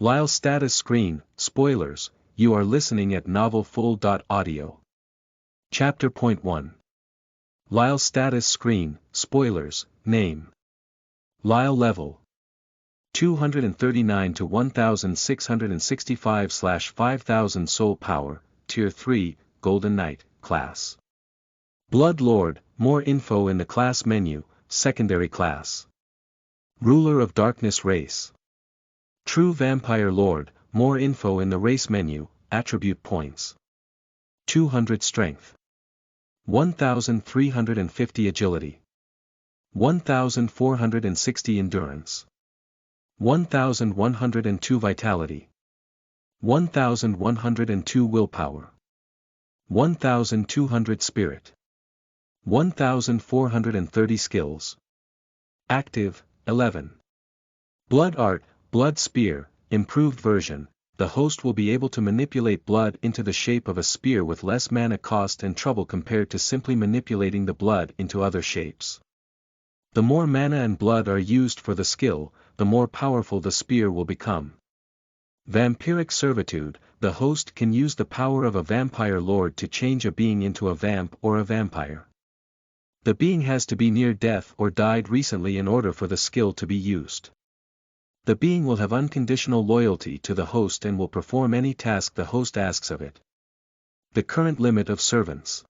Lyle status screen, spoilers, you are listening at novelfull.audio. Chapter Point 1. Lyle status screen, spoilers, name. Lyle level 239 to 1665/5000 soul power, tier 3, Golden Knight, class. Blood Lord, more info in the class menu, secondary class. Ruler of Darkness race. True Vampire Lord, more info in the race menu, attribute points. 200 strength. 1350 agility. 1460 endurance. 1102 vitality. 1102 willpower. 1200 spirit. 1430 skills. Active, 11. Blood Art, Blood Spear, improved version. The host will be able to manipulate blood into the shape of a spear with less mana cost and trouble compared to simply manipulating the blood into other shapes. The more mana and blood are used for the skill, the more powerful the spear will become. Vampiric Servitude, the host can use the power of a vampire lord to change a being into a vamp or a vampire. The being has to be near death or died recently in order for the skill to be used. The being will have unconditional loyalty to the host and will perform any task the host asks of it. The current limit of servants.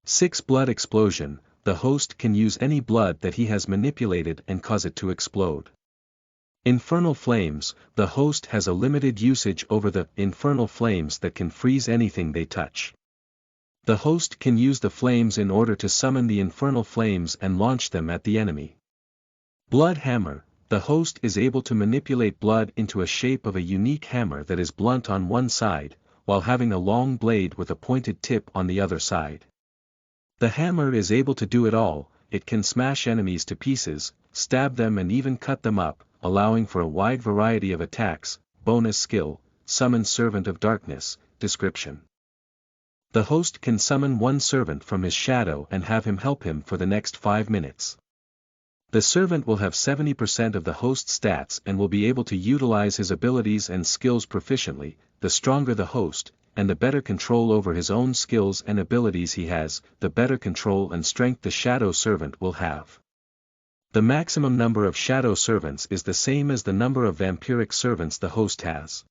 6 Blood Explosion, the host can use any blood that he has manipulated and cause it to explode. Infernal Flames, the host has a limited usage over the infernal flames that can freeze anything they touch. The host can use the flames in order to summon the infernal flames and launch them at the enemy. Blood Hammer, the host is able to manipulate blood into a shape of a unique hammer that is blunt on one side, while having a long blade with a pointed tip on the other side. The hammer is able to do it all, it can smash enemies to pieces, stab them and even cut them up, allowing for a wide variety of attacks. Bonus skill, Summon Servant of Darkness, description. The host can summon one servant from his shadow and have him help him for the next 5 minutes. The servant will have 70% of the host's stats and will be able to utilize his abilities and skills proficiently. The stronger the host, and the better control over his own skills and abilities he has, the better control and strength the shadow servant will have. The maximum number of shadow servants is the same as the number of vampiric servants the host has.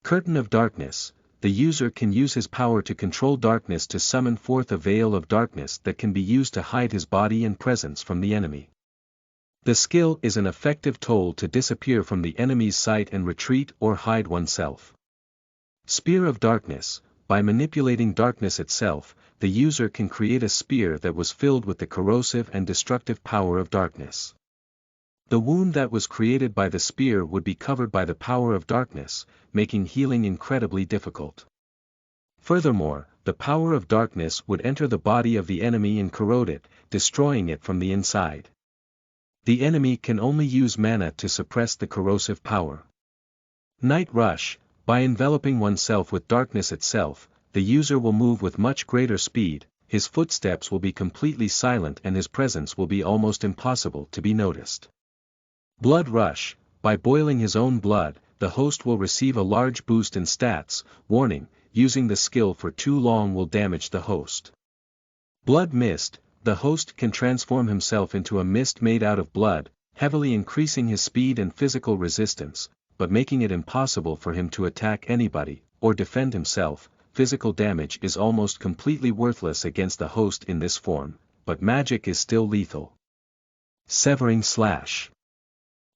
Curtain of Darkness, the user can use his power to control darkness to summon forth a veil of darkness that can be used to hide his body and presence from the enemy. The skill is an effective tool to disappear from the enemy's sight and retreat or hide oneself. Spear of Darkness, by manipulating darkness itself, the user can create a spear that was filled with the corrosive and destructive power of darkness. The wound that was created by the spear would be covered by the power of darkness, making healing incredibly difficult. Furthermore, the power of darkness would enter the body of the enemy and corrode it, destroying it from the inside. The enemy can only use mana to suppress the corrosive power. Night Rush, by enveloping oneself with darkness itself, the user will move with much greater speed, his footsteps will be completely silent and his presence will be almost impossible to be noticed. Blood Rush, by boiling his own blood, the host will receive a large boost in stats. Warning, using the skill for too long will damage the host. Blood Mist, the host can transform himself into a mist made out of blood, heavily increasing his speed and physical resistance, but making it impossible for him to attack anybody, or defend himself. Physical damage is almost completely worthless against the host in this form, but magic is still lethal. Severing Slash.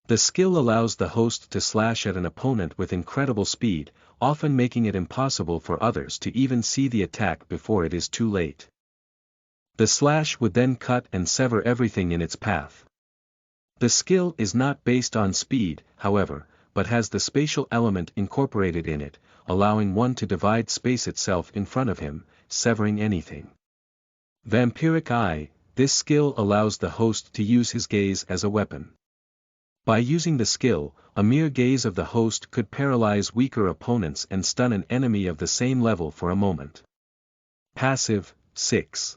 The skill allows the host to slash at an opponent with incredible speed, often making it impossible for others to even see the attack before it is too late. The slash would then cut and sever everything in its path. The skill is not based on speed, however, but has the spatial element incorporated in it, allowing one to divide space itself in front of him, severing anything. Vampiric Eye, this skill allows the host to use his gaze as a weapon. By using the skill, a mere gaze of the host could paralyze weaker opponents and stun an enemy of the same level for a moment. Passive, 6.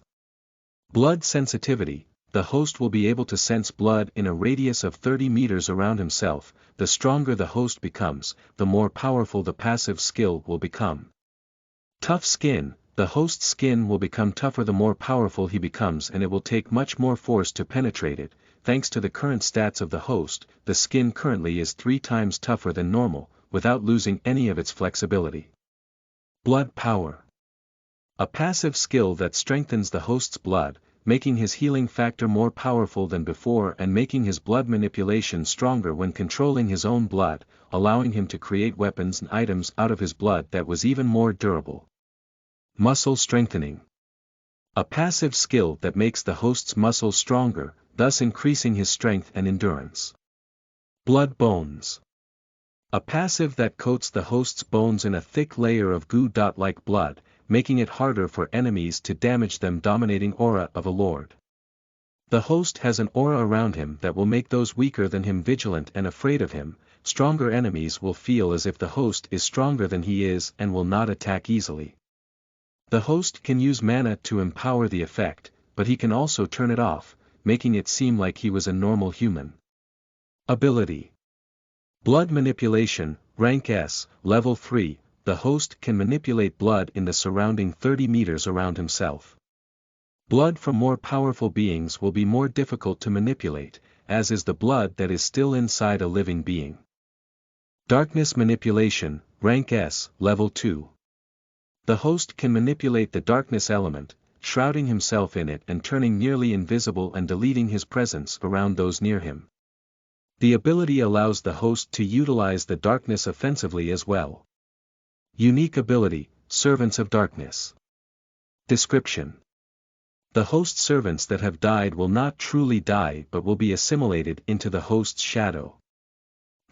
Blood Sensitivity, the host will be able to sense blood in a radius of 30 meters around himself. The stronger the host becomes, the more powerful the passive skill will become. Tough skin, the host's skin will become tougher the more powerful he becomes, and it will take much more force to penetrate it. Thanks to the current stats of the host, the skin currently is 3 times tougher than normal, without losing any of its flexibility. Blood power. A passive skill that strengthens the host's blood, making his healing factor more powerful than before and making his blood manipulation stronger when controlling his own blood, allowing him to create weapons and items out of his blood that was even more durable. Muscle strengthening. A passive skill that makes the host's muscles stronger, thus increasing his strength and endurance. Blood bones. A passive that coats the host's bones in a thick layer of goo-like blood, making it harder for enemies to damage them. Dominating aura of a lord. The host has an aura around him that will make those weaker than him vigilant and afraid of him. Stronger enemies will feel as if the host is stronger than he is and will not attack easily. The host can use mana to empower the effect, but he can also turn it off, making it seem like he was a normal human. Ability. Blood manipulation, rank S, level 3, the host can manipulate blood in the surrounding 30 meters around himself. Blood from more powerful beings will be more difficult to manipulate, as is the blood that is still inside a living being. Darkness manipulation, rank S, level 2. The host can manipulate the darkness element, shrouding himself in it and turning nearly invisible and deleting his presence around those near him. The ability allows the host to utilize the darkness offensively as well. Unique ability, Servants of Darkness. Description. The host servants that have died will not truly die but will be assimilated into the host's shadow.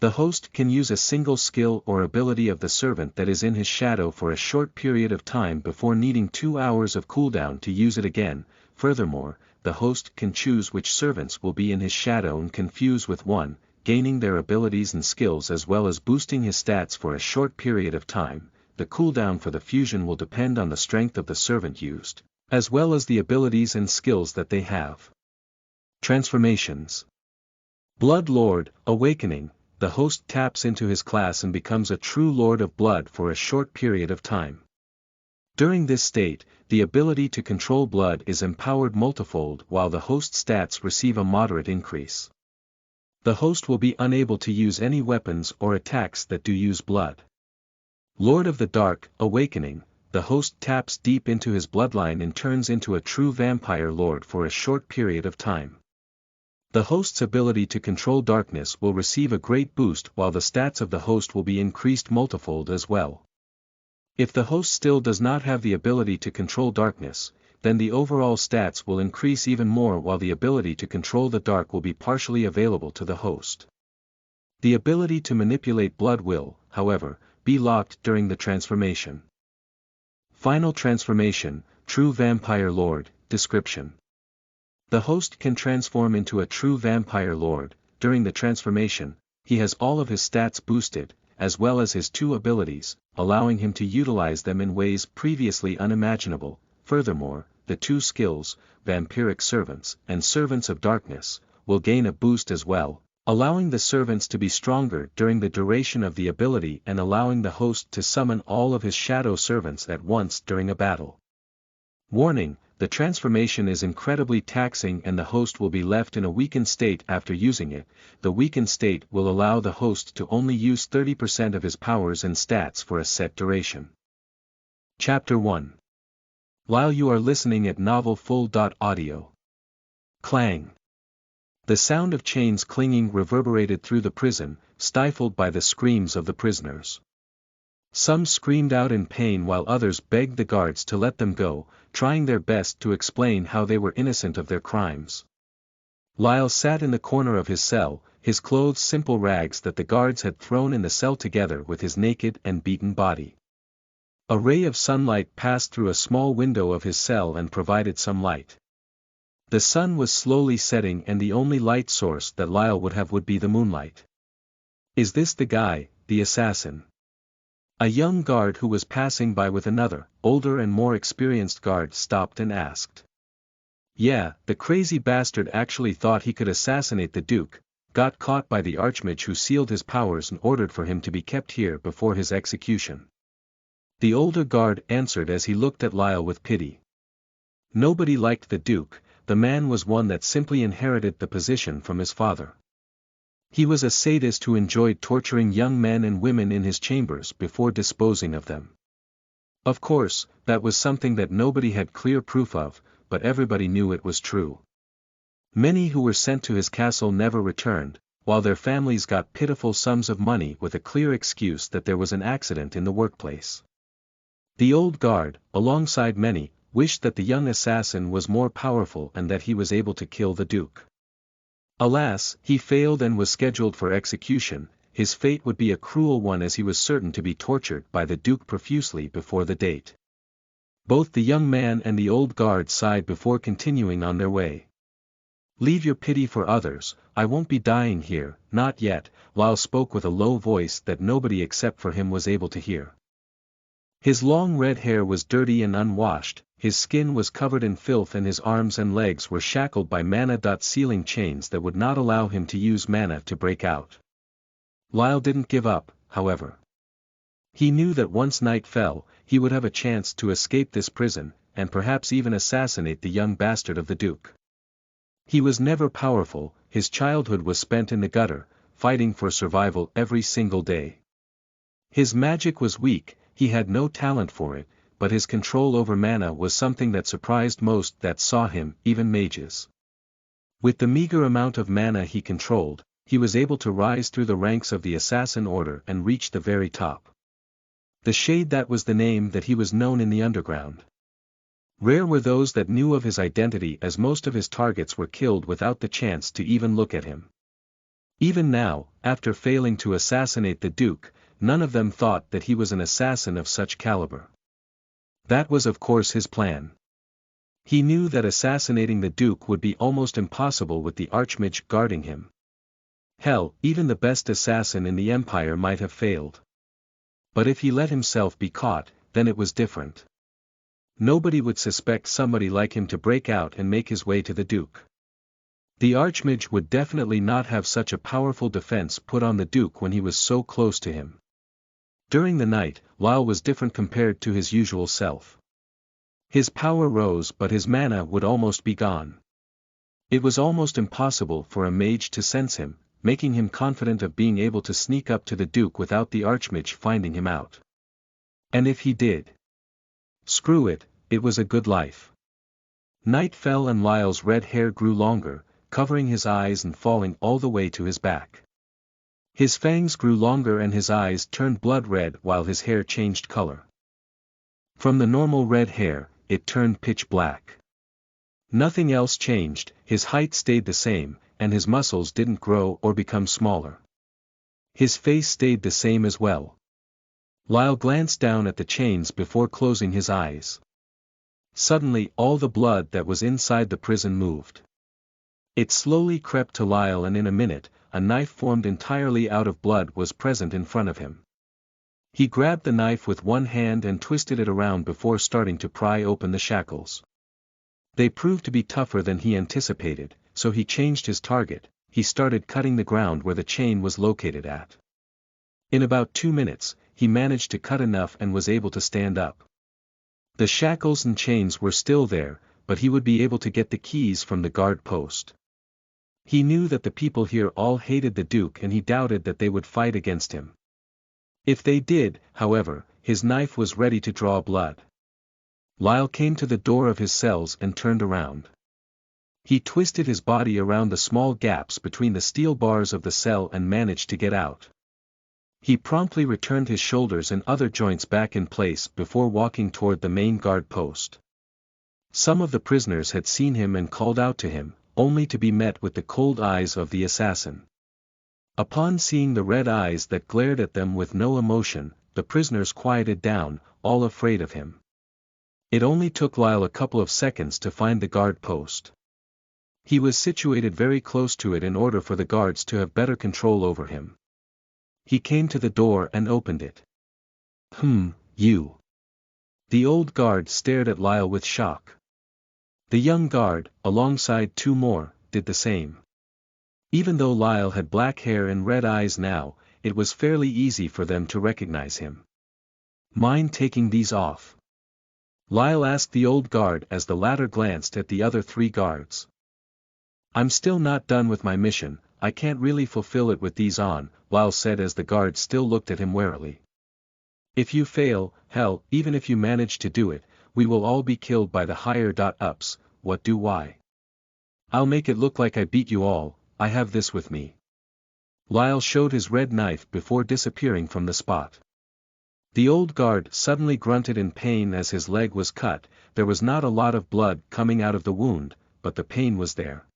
The host can use a single skill or ability of the servant that is in his shadow for a short period of time before needing 2 hours of cooldown to use it again. Furthermore, the host can choose which servants will be in his shadow and can fuse with one, gaining their abilities and skills as well as boosting his stats for a short period of time. The cooldown for the fusion will depend on the strength of the servant used, as well as the abilities and skills that they have. Transformations. Blood Lord, Awakening. The host taps into his class and becomes a true Lord of Blood for a short period of time. During this state, the ability to control blood is empowered multifold while the host stats receive a moderate increase. The host will be unable to use any weapons or attacks that do use blood. Lord of the Dark, Awakening. The host taps deep into his bloodline and turns into a true vampire lord for a short period of time. The host's ability to control darkness will receive a great boost while the stats of the host will be increased multifold as well. If the host still does not have the ability to control darkness, then the overall stats will increase even more while the ability to control the dark will be partially available to the host. The ability to manipulate blood will, however, be locked during the transformation. Final transformation, True Vampire Lord. Description. The host can transform into a true vampire lord. During the transformation, he has all of his stats boosted, as well as his 2 abilities, allowing him to utilize them in ways previously unimaginable. Furthermore, the 2 skills, Vampiric Servants and Servants of Darkness, will gain a boost as well, allowing the servants to be stronger during the duration of the ability and allowing the host to summon all of his shadow servants at once during a battle. Warning, the transformation is incredibly taxing and the host will be left in a weakened state after using it. The weakened state will allow the host to only use 30% of his powers and stats for a set duration. Chapter 1. While you are listening at novel full.audio. Clang. The sound of chains clinging reverberated through the prison, stifled by the screams of the prisoners. Some screamed out in pain while others begged the guards to let them go, trying their best to explain how they were innocent of their crimes. Lyle sat in the corner of his cell, his clothes simple rags that the guards had thrown in the cell together with his naked and beaten body. A ray of sunlight passed through a small window of his cell and provided some light. The sun was slowly setting and the only light source that Lyle would have would be the moonlight. Is this the guy, the assassin? A young guard who was passing by with another, older and more experienced guard stopped and asked. Yeah, the crazy bastard actually thought he could assassinate the Duke, got caught by the Archmage who sealed his powers and ordered for him to be kept here before his execution. The older guard answered as he looked at Lyle with pity. Nobody liked the Duke, the man was one that simply inherited the position from his father. He was a sadist who enjoyed torturing young men and women in his chambers before disposing of them. Of course, that was something that nobody had clear proof of, but everybody knew it was true. Many who were sent to his castle never returned, while their families got pitiful sums of money with a clear excuse that there was an accident in the workplace. The old guard, alongside many, wished that the young assassin was more powerful and that he was able to kill the Duke. Alas, he failed and was scheduled for execution. His fate would be a cruel one as he was certain to be tortured by the Duke profusely before the date. Both the young man and the old guard sighed before continuing on their way. "Leave your pity for others, I won't be dying here, not yet," Lyle spoke with a low voice that nobody except for him was able to hear. His long red hair was dirty and unwashed, his skin was covered in filth and his arms and legs were shackled by mana-sealing chains that would not allow him to use mana to break out. Lyle didn't give up, however. He knew that once night fell, he would have a chance to escape this prison, and perhaps even assassinate the young bastard of the Duke. He was never powerful, his childhood was spent in the gutter, fighting for survival every single day. His magic was weak, he had no talent for it, but his control over mana was something that surprised most that saw him, even mages. With the meager amount of mana he controlled, he was able to rise through the ranks of the Assassin Order and reach the very top. The Shade, that was the name that he was known in the underground. Rare were those that knew of his identity, as most of his targets were killed without the chance to even look at him. Even now, after failing to assassinate the Duke, none of them thought that he was an assassin of such caliber. That was of course his plan. He knew that assassinating the Duke would be almost impossible with the Archmage guarding him. Hell, even the best assassin in the Empire might have failed. But if he let himself be caught, then it was different. Nobody would suspect somebody like him to break out and make his way to the Duke. The Archmage would definitely not have such a powerful defense put on the Duke when he was so close to him. During the night, Lyle was different compared to his usual self. His power rose, but his mana would almost be gone. It was almost impossible for a mage to sense him, making him confident of being able to sneak up to the Duke without the Archmage finding him out. And if he did? Screw it, it was a good life. Night fell and Lyle's red hair grew longer, covering his eyes and falling all the way to his back. His fangs grew longer and his eyes turned blood red while his hair changed color. From the normal red hair, it turned pitch black. Nothing else changed, his height stayed the same, and his muscles didn't grow or become smaller. His face stayed the same as well. Lyle glanced down at the chains before closing his eyes. Suddenly all the blood that was inside the prison moved. It slowly crept to Lyle, and in a minute, a knife formed entirely out of blood was present in front of him. He grabbed the knife with one hand and twisted it around before starting to pry open the shackles. They proved to be tougher than he anticipated, so he changed his target. He started cutting the ground where the chain was located at. In about 2 minutes, he managed to cut enough and was able to stand up. The shackles and chains were still there, but he would be able to get the keys from the guard post. He knew that the people here all hated the Duke and he doubted that they would fight against him. If they did, however, his knife was ready to draw blood. Lyle came to the door of his cells and turned around. He twisted his body around the small gaps between the steel bars of the cell and managed to get out. He promptly returned his shoulders and other joints back in place before walking toward the main guard post. Some of the prisoners had seen him and called out to him, only to be met with the cold eyes of the assassin. Upon seeing the red eyes that glared at them with no emotion, the prisoners quieted down, all afraid of him. It only took Lyle a couple of seconds to find the guard post. He was situated very close to it in order for the guards to have better control over him. He came to the door and opened it. You. The old guard stared at Lyle with shock. The young guard, alongside two more, did the same. Even though Lyle had black hair and red eyes now, it was fairly easy for them to recognize him. "Mind taking these off?" Lyle asked the old guard as the latter glanced at the other three guards. "I'm still not done with my mission, I can't really fulfill it with these on," Lyle said as the guards still looked at him warily. "If you fail, hell, even if you manage to do it, we will all be killed by the higher-ups, what do I? I'll make it look like I beat you all, I have this with me." Lyle showed his red knife before disappearing from the spot. The old guard suddenly grunted in pain as his leg was cut. There was not a lot of blood coming out of the wound, but the pain was there.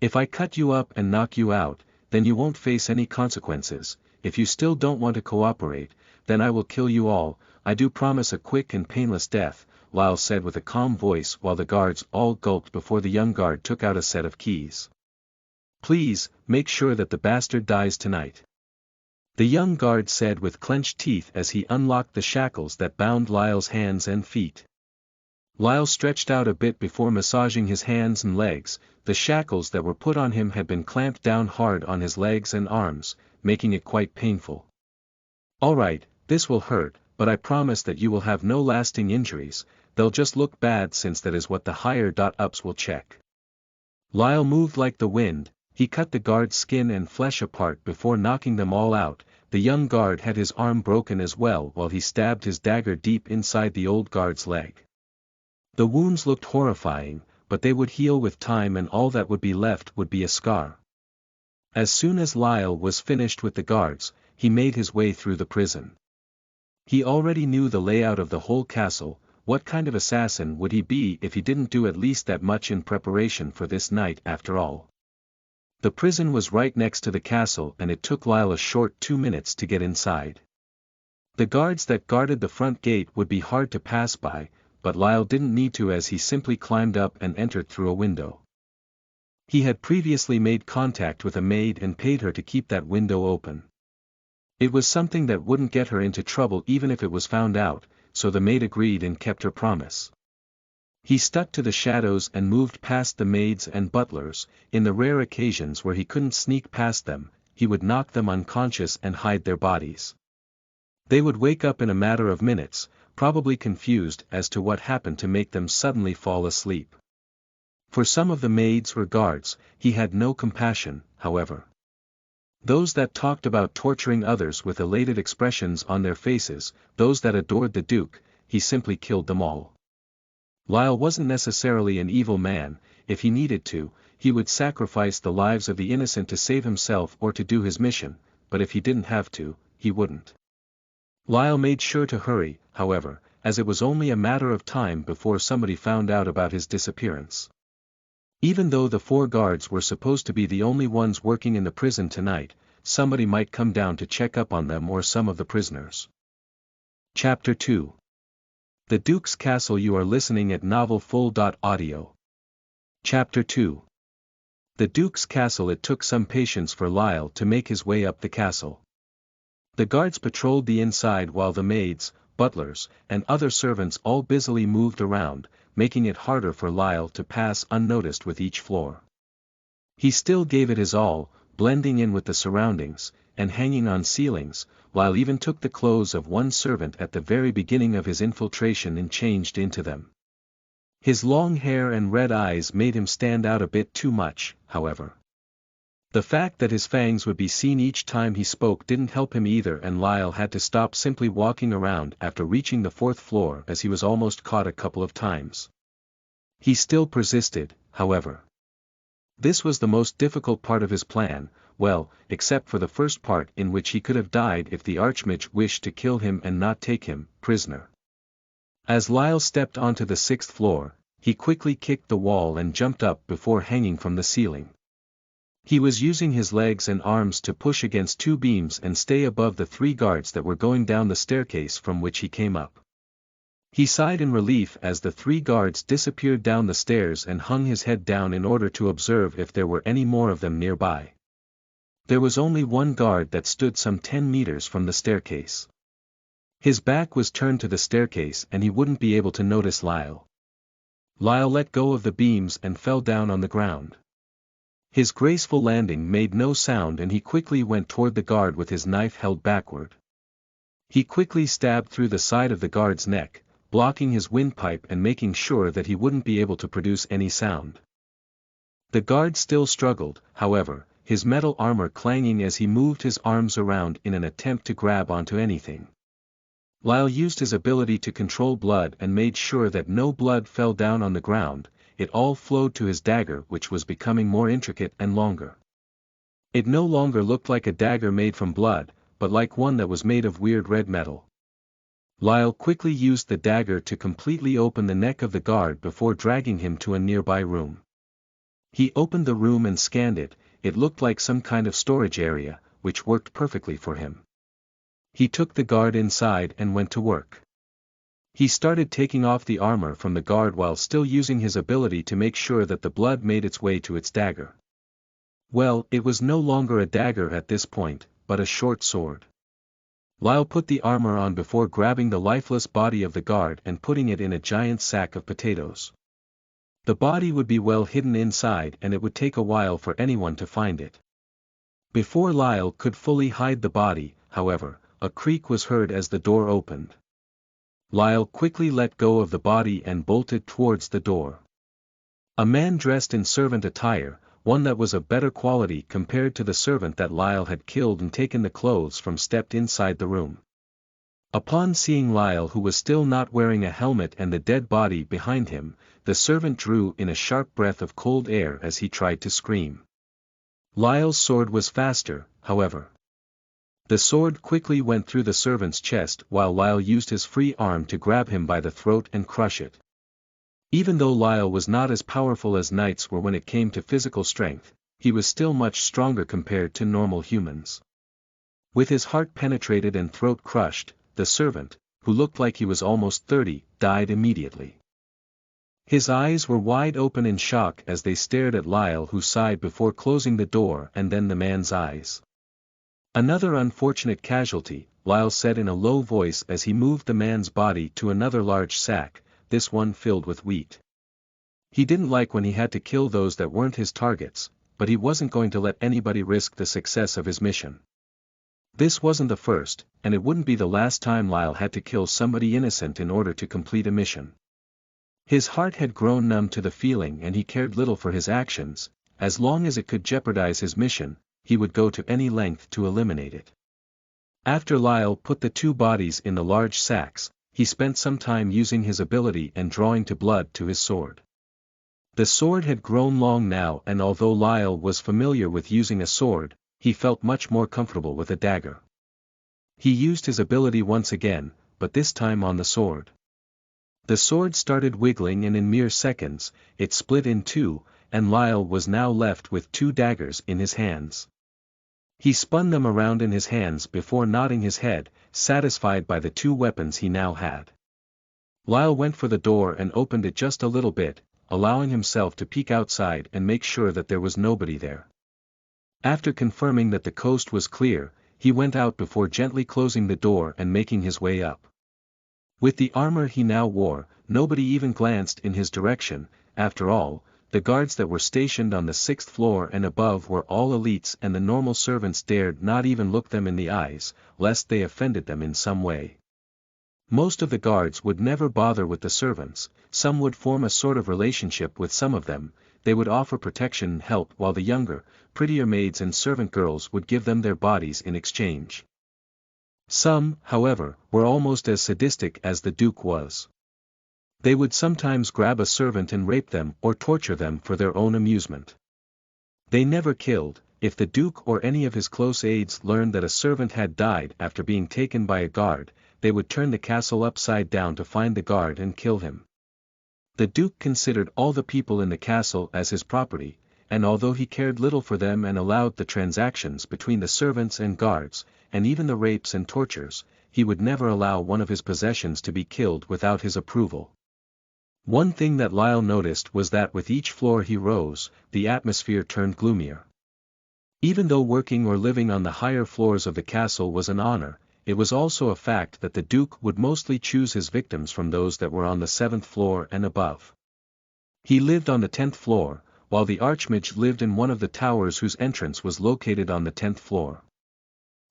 "If I cut you up and knock you out, then you won't face any consequences. If you still don't want to cooperate, then I will kill you all. I do promise a quick and painless death," Lyle said with a calm voice while the guards all gulped before the young guard took out a set of keys. "Please, make sure that the bastard dies tonight," the young guard said with clenched teeth as he unlocked the shackles that bound Lyle's hands and feet. Lyle stretched out a bit before massaging his hands and legs. The shackles that were put on him had been clamped down hard on his legs and arms, making it quite painful. "All right, this will hurt, but I promise that you will have no lasting injuries, they'll just look bad since that is what the higher-ups will check." Lyle moved like the wind. He cut the guard's skin and flesh apart before knocking them all out. The young guard had his arm broken as well while he stabbed his dagger deep inside the old guard's leg. The wounds looked horrifying, but they would heal with time and all that would be left would be a scar. As soon as Lyle was finished with the guards, he made his way through the prison. He already knew the layout of the whole castle. What kind of assassin would he be if he didn't do at least that much in preparation for this night after all? The prison was right next to the castle and it took Lyle a short 2 minutes to get inside. The guards that guarded the front gate would be hard to pass by, but Lyle didn't need to as he simply climbed up and entered through a window. He had previously made contact with a maid and paid her to keep that window open. It was something that wouldn't get her into trouble even if it was found out, so the maid agreed and kept her promise. He stuck to the shadows and moved past the maids and butlers. In the rare occasions where he couldn't sneak past them, he would knock them unconscious and hide their bodies. They would wake up in a matter of minutes, probably confused as to what happened to make them suddenly fall asleep. For some of the maids or guards, he had no compassion, however. Those that talked about torturing others with elated expressions on their faces, those that adored the Duke, he simply killed them all. Lyle wasn't necessarily an evil man. If he needed to, he would sacrifice the lives of the innocent to save himself or to do his mission, but if he didn't have to, he wouldn't. Lyle made sure to hurry, however, as it was only a matter of time before somebody found out about his disappearance. Even though the 4 guards were supposed to be the only ones working in the prison tonight, somebody might come down to check up on them or some of the prisoners. Chapter 2. The Duke's Castle. You are listening at novelfull.audio. Chapter 2. The Duke's Castle. It took some patience for Lyle to make his way up the castle. The guards patrolled the inside while the maids, butlers, and other servants all busily moved around, making it harder for Lyle to pass unnoticed with each floor. He still gave it his all, blending in with the surroundings, and hanging on ceilings. Lyle even took the clothes of one servant at the very beginning of his infiltration and changed into them. His long hair and red eyes made him stand out a bit too much, however. The fact that his fangs would be seen each time he spoke didn't help him either, and Lyle had to stop simply walking around after reaching the 4th floor as he was almost caught a couple of times. He still persisted, however. This was the most difficult part of his plan, well, except for the first part in which he could have died if the Archmage wished to kill him and not take him prisoner. As Lyle stepped onto the 6th floor, he quickly kicked the wall and jumped up before hanging from the ceiling. He was using his legs and arms to push against 2 beams and stay above the 3 guards that were going down the staircase from which he came up. He sighed in relief as the 3 guards disappeared down the stairs and hung his head down in order to observe if there were any more of them nearby. There was only one guard that stood some 10 meters from the staircase. His back was turned to the staircase and he wouldn't be able to notice Lyle. Lyle let go of the beams and fell down on the ground. His graceful landing made no sound and he quickly went toward the guard with his knife held backward. He quickly stabbed through the side of the guard's neck, blocking his windpipe and making sure that he wouldn't be able to produce any sound. The guard still struggled, however, his metal armor clanging as he moved his arms around in an attempt to grab onto anything. Lyle used his ability to control blood and made sure that no blood fell down on the ground. It all flowed to his dagger, which was becoming more intricate and longer. It no longer looked like a dagger made from blood, but like one that was made of weird red metal. Lyle quickly used the dagger to completely open the neck of the guard before dragging him to a nearby room. He opened the room and scanned it. It looked like some kind of storage area, which worked perfectly for him. He took the guard inside and went to work. He started taking off the armor from the guard while still using his ability to make sure that the blood made its way to its dagger. Well, it was no longer a dagger at this point, but a short sword. Lyle put the armor on before grabbing the lifeless body of the guard and putting it in a giant sack of potatoes. The body would be well hidden inside and it would take a while for anyone to find it. Before Lyle could fully hide the body, however, a creak was heard as the door opened. Lyle quickly let go of the body and bolted towards the door. A man dressed in servant attire, one that was of better quality compared to the servant that Lyle had killed and taken the clothes from, stepped inside the room. Upon seeing Lyle, who was still not wearing a helmet, and the dead body behind him, the servant drew in a sharp breath of cold air as he tried to scream. Lyle's sword was faster, however. The sword quickly went through the servant's chest while Lyle used his free arm to grab him by the throat and crush it. Even though Lyle was not as powerful as knights were when it came to physical strength, he was still much stronger compared to normal humans. With his heart penetrated and throat crushed, the servant, who looked like he was almost 30, died immediately. His eyes were wide open in shock as they stared at Lyle, who sighed before closing the door, and then the man's eyes. "Another unfortunate casualty," Lyle said in a low voice as he moved the man's body to another large sack, this one filled with wheat. He didn't like when he had to kill those that weren't his targets, but he wasn't going to let anybody risk the success of his mission. This wasn't the first, and it wouldn't be the last time Lyle had to kill somebody innocent in order to complete a mission. His heart had grown numb to the feeling and he cared little for his actions. As long as it could jeopardize his mission, he would go to any length to eliminate it. After Lyle put the two bodies in the large sacks, he spent some time using his ability and drawing to blood to his sword. The sword had grown long now, and although Lyle was familiar with using a sword, he felt much more comfortable with a dagger. He used his ability once again, but this time on the sword. The sword started wiggling and in mere seconds, it split in two, and Lyle was now left with two daggers in his hands. He spun them around in his hands before nodding his head, satisfied by the two weapons he now had. Lyle went for the door and opened it just a little bit, allowing himself to peek outside and make sure that there was nobody there. After confirming that the coast was clear, he went out before gently closing the door and making his way up. With the armor he now wore, nobody even glanced in his direction. After all, the guards that were stationed on the 6th floor and above were all elites, and the normal servants dared not even look them in the eyes, lest they offended them in some way. Most of the guards would never bother with the servants, some would form a sort of relationship with some of them, they would offer protection and help, while the younger, prettier maids and servant girls would give them their bodies in exchange. Some, however, were almost as sadistic as the Duke was. They would sometimes grab a servant and rape them or torture them for their own amusement. They never killed. If the Duke or any of his close aides learned that a servant had died after being taken by a guard, they would turn the castle upside down to find the guard and kill him. The Duke considered all the people in the castle as his property, and although he cared little for them and allowed the transactions between the servants and guards, and even the rapes and tortures, he would never allow one of his possessions to be killed without his approval. One thing that Lyle noticed was that with each floor he rose, the atmosphere turned gloomier. Even though working or living on the higher floors of the castle was an honor, it was also a fact that the Duke would mostly choose his victims from those that were on the 7th floor and above. He lived on the 10th floor, while the Archmage lived in one of the towers whose entrance was located on the 10th floor.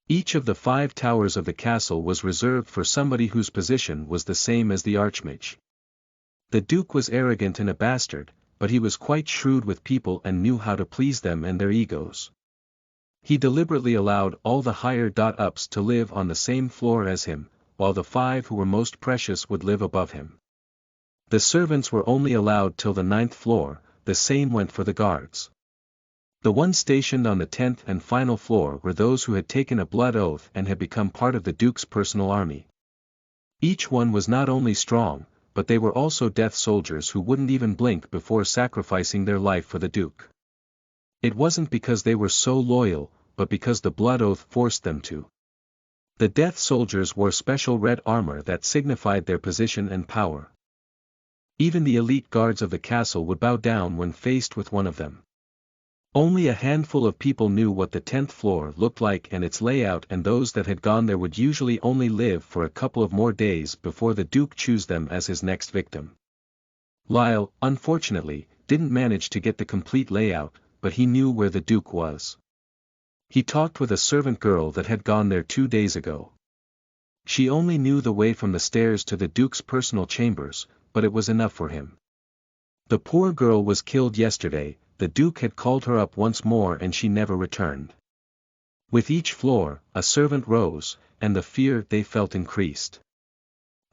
Each of the 5 towers of the castle was reserved for somebody whose position was the same as the Archmage. The Duke was arrogant and a bastard, but he was quite shrewd with people and knew how to please them and their egos. He deliberately allowed all the higher-ups to live on the same floor as him, while the 5 who were most precious would live above him. The servants were only allowed till the 9th floor, the same went for the guards. The ones stationed on the 10th and final floor were those who had taken a blood oath and had become part of the Duke's personal army. Each one was not only strong, but they were also death soldiers who wouldn't even blink before sacrificing their life for the Duke. It wasn't because they were so loyal, but because the blood oath forced them to. The death soldiers wore special red armor that signified their position and power. Even the elite guards of the castle would bow down when faced with one of them. Only a handful of people knew what the 10th floor looked like and its layout, and those that had gone there would usually only live for a couple of more days before the Duke chose them as his next victim. Lyle, unfortunately, didn't manage to get the complete layout, but he knew where the Duke was. He talked with a servant girl that had gone there 2 days ago. She only knew the way from the stairs to the Duke's personal chambers, but it was enough for him. The poor girl was killed yesterday. The Duke had called her up once more and she never returned. With each floor, a servant rose, and the fear they felt increased.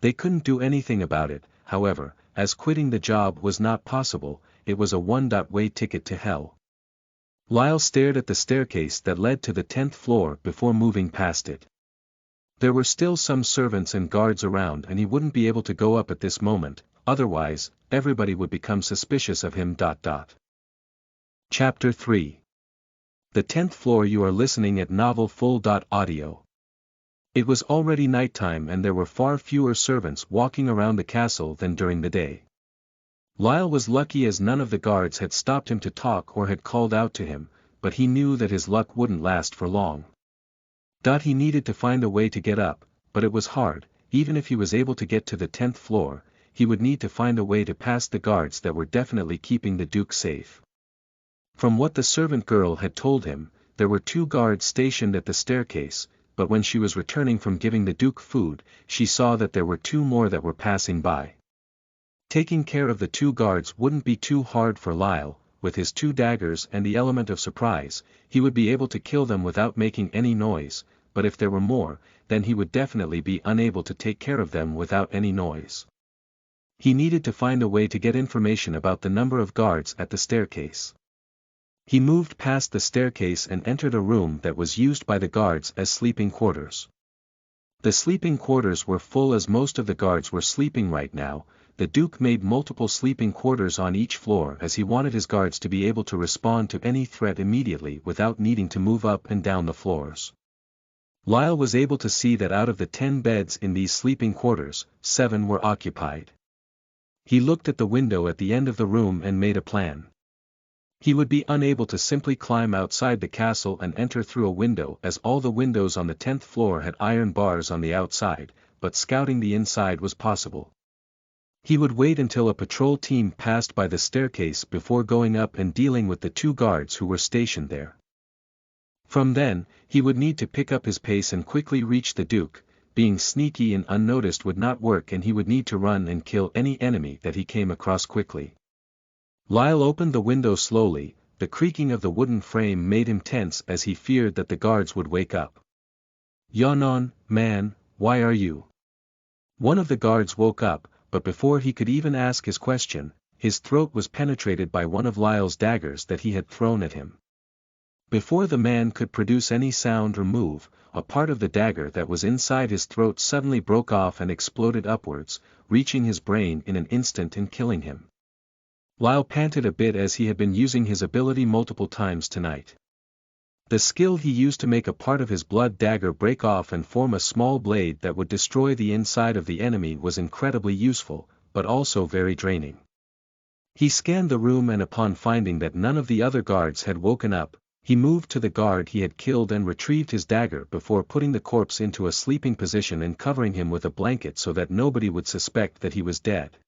They couldn't do anything about it, however, as quitting the job was not possible. It was a one-way ticket to hell. Lyle stared at the staircase that led to the 10th floor before moving past it. There were still some servants and guards around and he wouldn't be able to go up at this moment, otherwise, everybody would become suspicious of him. Chapter 3. The 10th floor. You are listening at Novel Full. Audio. It was already nighttime and there were far fewer servants walking around the castle than during the day. Lyle was lucky as none of the guards had stopped him to talk or had called out to him, but he knew that his luck wouldn't last for long. He needed to find a way to get up, but it was hard. Even if he was able to get to the 10th floor, he would need to find a way to pass the guards that were definitely keeping the Duke safe. From what the servant girl had told him, there were 2 guards stationed at the staircase, but when she was returning from giving the Duke food, she saw that there were 2 more that were passing by. Taking care of the 2 guards wouldn't be too hard for Lyle. With his 2 daggers and the element of surprise, he would be able to kill them without making any noise, but if there were more, then he would definitely be unable to take care of them without any noise. He needed to find a way to get information about the number of guards at the staircase. He moved past the staircase and entered a room that was used by the guards as sleeping quarters. The sleeping quarters were full as most of the guards were sleeping right now. The Duke made multiple sleeping quarters on each floor as he wanted his guards to be able to respond to any threat immediately without needing to move up and down the floors. Lyle was able to see that out of the 10 beds in these sleeping quarters, 7 were occupied. He looked at the window at the end of the room and made a plan. He would be unable to simply climb outside the castle and enter through a window as all the windows on the 10th floor had iron bars on the outside, but scouting the inside was possible. He would wait until a patrol team passed by the staircase before going up and dealing with the 2 guards who were stationed there. From then, he would need to pick up his pace and quickly reach the Duke. Being sneaky and unnoticed would not work and he would need to run and kill any enemy that he came across quickly. Lyle opened the window slowly. The creaking of the wooden frame made him tense as he feared that the guards would wake up. "Yanon, man, why are you?" One of the guards woke up, but before he could even ask his question, his throat was penetrated by one of Lyle's daggers that he had thrown at him. Before the man could produce any sound or move, a part of the dagger that was inside his throat suddenly broke off and exploded upwards, reaching his brain in an instant and killing him. Lyle panted a bit as he had been using his ability multiple times tonight. The skill he used to make a part of his blood dagger break off and form a small blade that would destroy the inside of the enemy was incredibly useful, but also very draining. He scanned the room and upon finding that none of the other guards had woken up, he moved to the guard he had killed and retrieved his dagger before putting the corpse into a sleeping position and covering him with a blanket so that nobody would suspect that he was dead.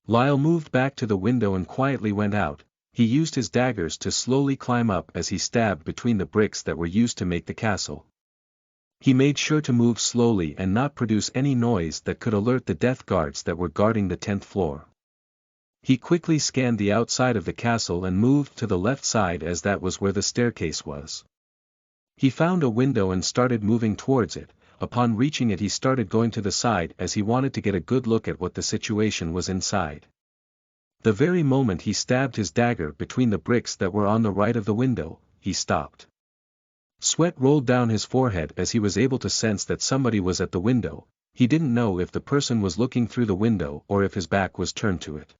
Lyle moved back to the window and quietly went out. He used his daggers to slowly climb up as he stabbed between the bricks that were used to make the castle. He made sure to move slowly and not produce any noise that could alert the death guards that were guarding the 10th floor. He quickly scanned the outside of the castle and moved to the left side as that was where the staircase was. He found a window and started moving towards it. Upon reaching it he started going to the side as he wanted to get a good look at what the situation was inside. The very moment he stabbed his dagger between the bricks that were on the right of the window, he stopped. Sweat rolled down his forehead as he was able to sense that somebody was at the window. He didn't know if the person was looking through the window or if his back was turned to it.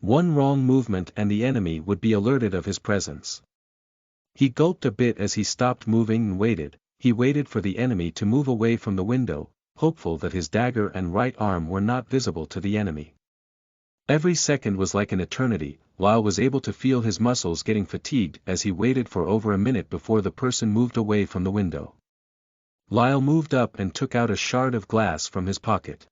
One wrong movement and the enemy would be alerted of his presence. He gulped a bit as he stopped moving and waited. He waited for the enemy to move away from the window, hopeful that his dagger and right arm were not visible to the enemy. Every second was like an eternity. Lyle was able to feel his muscles getting fatigued as he waited for over a minute before the person moved away from the window. Lyle moved up and took out a shard of glass from his pocket.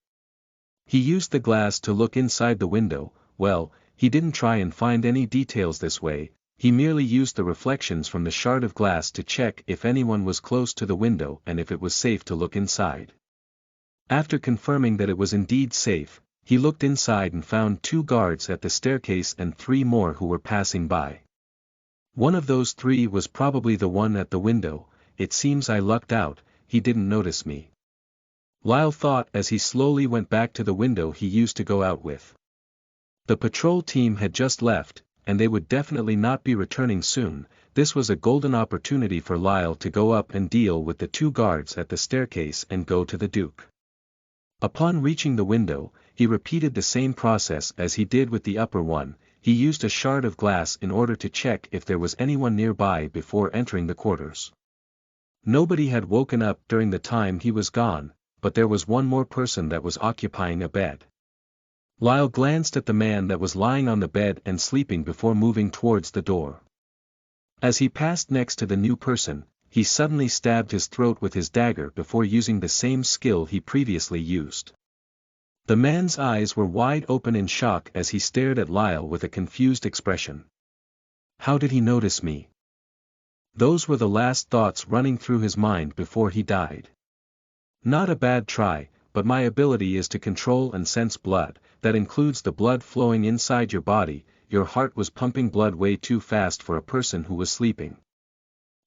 He used the glass to look inside the window. Well, he didn't try and find any details this way, he merely used the reflections from the shard of glass to check if anyone was close to the window and if it was safe to look inside. After confirming that it was indeed safe, he looked inside and found 2 guards at the staircase and 3 more who were passing by. One of those 3 was probably the one at the window. It seems I lucked out, he didn't notice me. Lyle thought as he slowly went back to the window he used to go out with. The patrol team had just left, and they would definitely not be returning soon. This was a golden opportunity for Lyle to go up and deal with the 2 guards at the staircase and go to the Duke. Upon reaching the window, he repeated the same process as he did with the upper one. He used a shard of glass in order to check if there was anyone nearby before entering the quarters. Nobody had woken up during the time he was gone, but there was one more person that was occupying a bed. Lyle glanced at the man that was lying on the bed and sleeping before moving towards the door. As he passed next to the new person, he suddenly stabbed his throat with his dagger before using the same skill he previously used. The man's eyes were wide open in shock as he stared at Lyle with a confused expression. How did he notice me? Those were the last thoughts running through his mind before he died. Not a bad try, but my ability is to control and sense blood. That includes the blood flowing inside your body. Your heart was pumping blood way too fast for a person who was sleeping.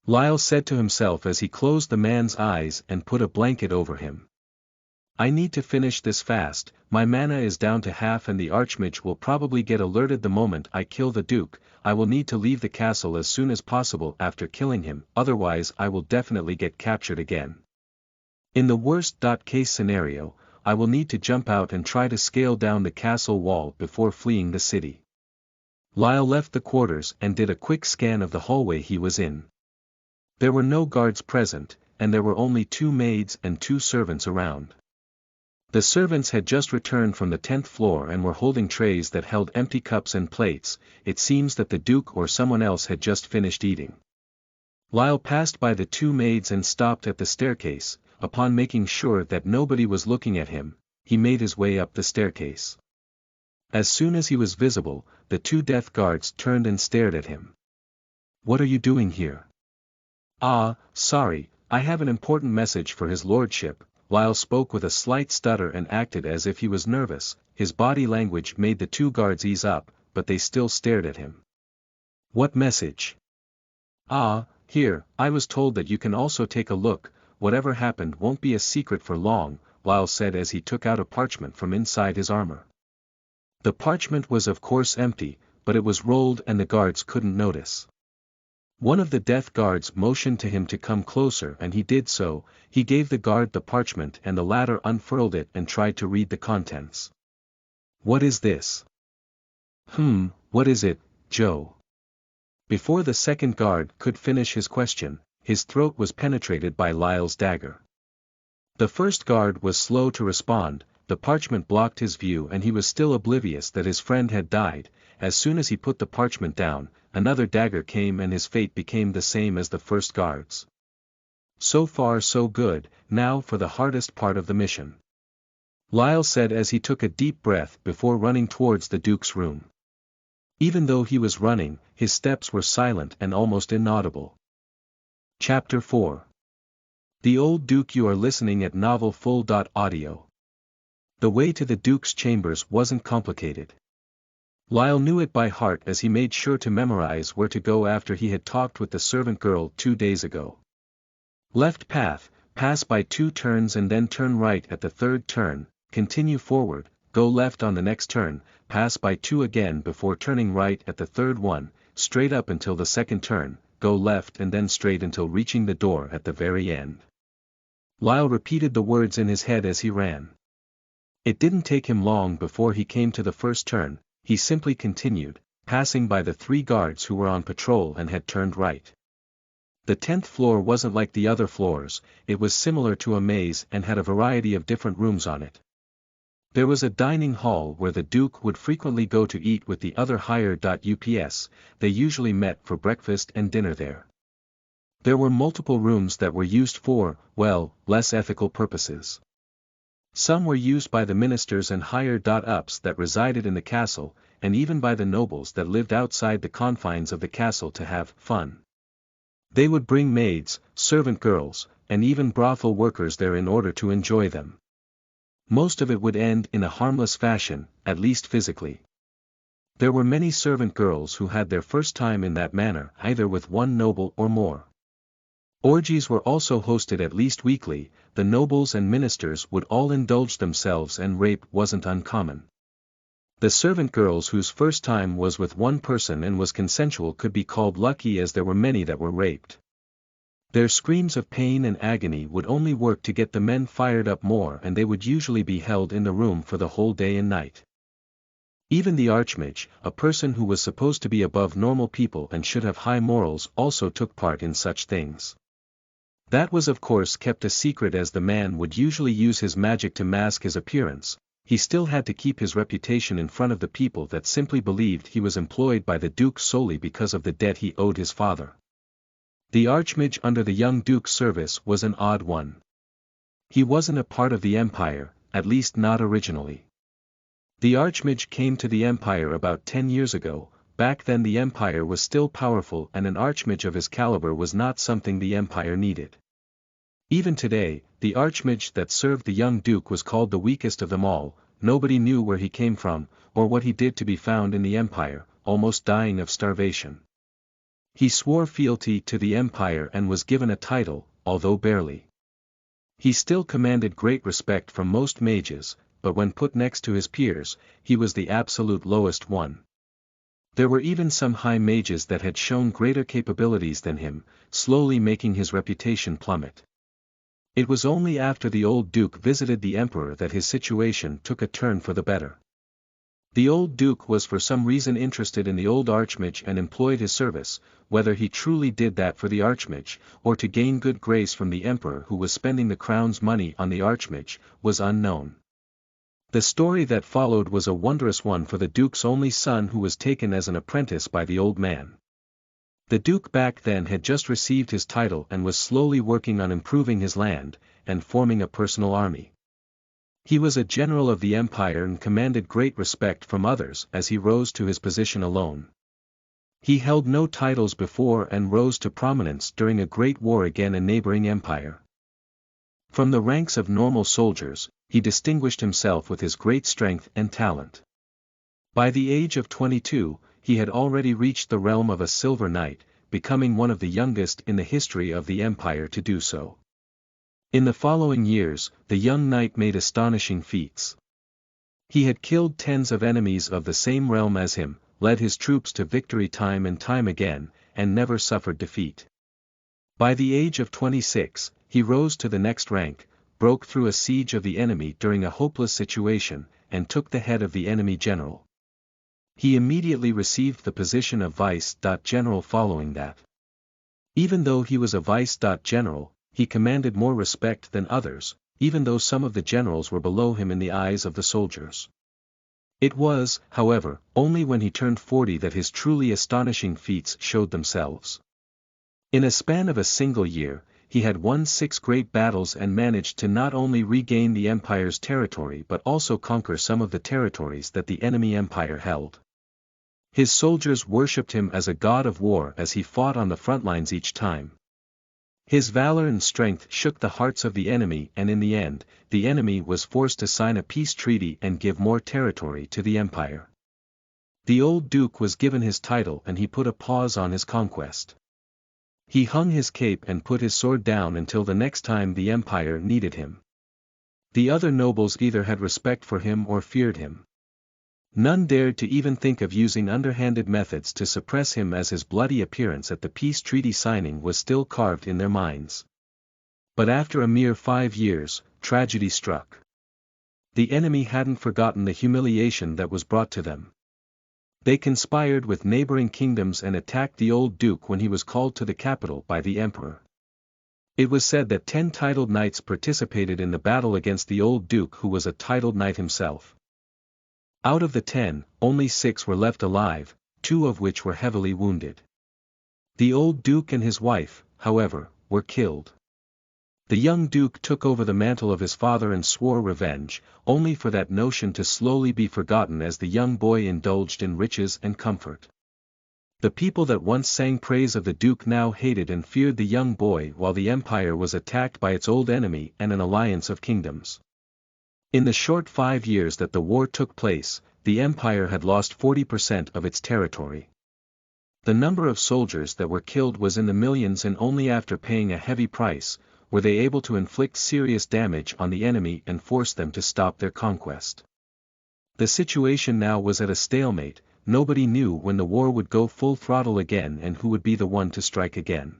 Lyle said to himself as he closed the man's eyes and put a blanket over him. I need to finish this fast. My mana is down to half and the Archmage will probably get alerted the moment I kill the Duke. I will need to leave the castle as soon as possible after killing him, otherwise I will definitely get captured again. In the worst-case scenario, I will need to jump out and try to scale down the castle wall before fleeing the city. Lyle left the quarters and did a quick scan of the hallway he was in. There were no guards present, and there were only 2 maids and 2 servants around. The servants had just returned from the 10th floor and were holding trays that held empty cups and plates. It seems that the Duke or someone else had just finished eating. Lyle passed by the 2 maids and stopped at the staircase. Upon making sure that nobody was looking at him, he made his way up the staircase. As soon as he was visible, the 2 death guards turned and stared at him. What are you doing here? Ah, sorry, I have an important message for his lordship. Lyle spoke with a slight stutter and acted as if he was nervous. His body language made the 2 guards ease up, but they still stared at him. What message? Ah, here, I was told that you can also take a look. Whatever happened won't be a secret for long, Lyle said as he took out a parchment from inside his armor. The parchment was of course empty, but it was rolled and the guards couldn't notice. One of the death guards motioned to him to come closer and he did so. He gave the guard the parchment and the latter unfurled it and tried to read the contents. What is this? What is it, Joe? Before the second guard could finish his question, his throat was penetrated by Lyle's dagger. The first guard was slow to respond. The parchment blocked his view and he was still oblivious that his friend had died. As soon as he put the parchment down, another dagger came and his fate became the same as the first guard's. So far so good, now for the hardest part of the mission. Lyle said as he took a deep breath before running towards the Duke's room. Even though he was running, his steps were silent and almost inaudible. Chapter 4. The Old Duke. You are listening at Novel Full.audio. The way to the Duke's chambers wasn't complicated. Lyle knew it by heart as he made sure to memorize where to go after he had talked with the servant girl 2 days ago. Left path, pass by 2 turns and then turn right at the 3rd turn, continue forward, go left on the next turn, pass by 2 again before turning right at the 3rd one, straight up until the 2nd turn, go left and then straight until reaching the door at the very end. Lyle repeated the words in his head as he ran. It didn't take him long before he came to the 1st turn. He simply continued, passing by the 3 guards who were on patrol and had turned right. The 10th floor wasn't like the other floors, it was similar to a maze and had a variety of different rooms on it. There was a dining hall where the Duke would frequently go to eat with the other higher-ups, they usually met for breakfast and dinner there. There were multiple rooms that were used for, well, less ethical purposes. Some were used by the ministers and higher-ups that resided in the castle, and even by the nobles that lived outside the confines of the castle to have fun. They would bring maids, servant girls, and even brothel workers there in order to enjoy them. Most of it would end in a harmless fashion, at least physically. There were many servant girls who had their first time in that manner either with one noble or more. Orgies were also hosted at least weekly, the nobles and ministers would all indulge themselves and rape wasn't uncommon. The servant girls whose first time was with one person and was consensual could be called lucky as there were many that were raped. Their screams of pain and agony would only work to get the men fired up more and they would usually be held in the room for the whole day and night. Even the Archmage, a person who was supposed to be above normal people and should have high morals, also took part in such things. That was of course kept a secret as the man would usually use his magic to mask his appearance. He still had to keep his reputation in front of the people that simply believed he was employed by the Duke solely because of the debt he owed his father. The Archmage under the young Duke's service was an odd one. He wasn't a part of the Empire, at least not originally. The Archmage came to the Empire about 10 years ago. Back then the Empire was still powerful and an Archmage of his caliber was not something the Empire needed. Even today, the Archmage that served the young Duke was called the weakest of them all. Nobody knew where he came from, or what he did to be found in the Empire, almost dying of starvation. He swore fealty to the Empire and was given a title, although barely. He still commanded great respect from most mages, but when put next to his peers, he was the absolute lowest one. There were even some high mages that had shown greater capabilities than him, slowly making his reputation plummet. It was only after the old Duke visited the Emperor that his situation took a turn for the better. The old Duke was for some reason interested in the old Archmage and employed his service, whether he truly did that for the Archmage, or to gain good grace from the Emperor who was spending the crown's money on the Archmage, was unknown. The story that followed was a wondrous one for the Duke's only son who was taken as an apprentice by the old man. The Duke back then had just received his title and was slowly working on improving his land, and forming a personal army. He was a general of the Empire and commanded great respect from others as he rose to his position alone. He held no titles before and rose to prominence during a great war against a neighboring empire. From the ranks of normal soldiers, he distinguished himself with his great strength and talent. By the age of 22, he had already reached the realm of a silver knight, becoming one of the youngest in the history of the empire to do so. In the following years, the young knight made astonishing feats. He had killed tens of enemies of the same realm as him, led his troops to victory time and time again, and never suffered defeat. By the age of 26, he rose to the next rank, broke through a siege of the enemy during a hopeless situation, and took the head of the enemy general. He immediately received the position of vice-general following that. Even though he was a vice-general, he commanded more respect than others, even though some of the generals were below him in the eyes of the soldiers. It was, however, only when he turned 40 that his truly astonishing feats showed themselves. In a span of a single year, he had won 6 great battles and managed to not only regain the empire's territory but also conquer some of the territories that the enemy empire held. His soldiers worshipped him as a god of war as he fought on the front lines each time. His valor and strength shook the hearts of the enemy, and in the end, the enemy was forced to sign a peace treaty and give more territory to the empire. The old duke was given his title and he put a pause on his conquest. He hung his cape and put his sword down until the next time the empire needed him. The other nobles either had respect for him or feared him. None dared to even think of using underhanded methods to suppress him, as his bloody appearance at the peace treaty signing was still carved in their minds. But after a mere 5 years, tragedy struck. The enemy hadn't forgotten the humiliation that was brought to them. They conspired with neighboring kingdoms and attacked the old duke when he was called to the capital by the emperor. It was said that 10 titled knights participated in the battle against the old duke, who was a titled knight himself. Out of the 10, only 6 were left alive, 2 of which were heavily wounded. The old duke and his wife, however, were killed. The young duke took over the mantle of his father and swore revenge, only for that notion to slowly be forgotten as the young boy indulged in riches and comfort. The people that once sang praise of the duke now hated and feared the young boy, while the empire was attacked by its old enemy and an alliance of kingdoms. In the short 5 years that the war took place, the empire had lost 40% of its territory. The number of soldiers that were killed was in the millions, and only after paying a heavy price, were they able to inflict serious damage on the enemy and force them to stop their conquest. The situation now was at a stalemate. Nobody knew when the war would go full throttle again and who would be the one to strike again.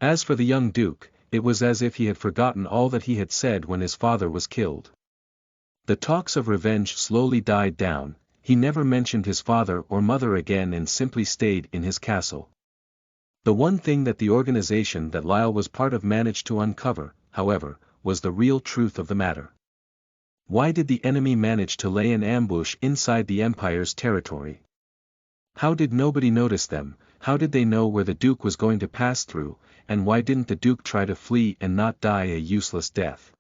As for the young duke, it was as if he had forgotten all that he had said when his father was killed. The talks of revenge slowly died down. He never mentioned his father or mother again and simply stayed in his castle. The one thing that the organization that Lyle was part of managed to uncover, however, was the real truth of the matter. Why did the enemy manage to lay an ambush inside the empire's territory? How did nobody notice them? How did they know where the duke was going to pass through, and why didn't the duke try to flee and not die a useless death?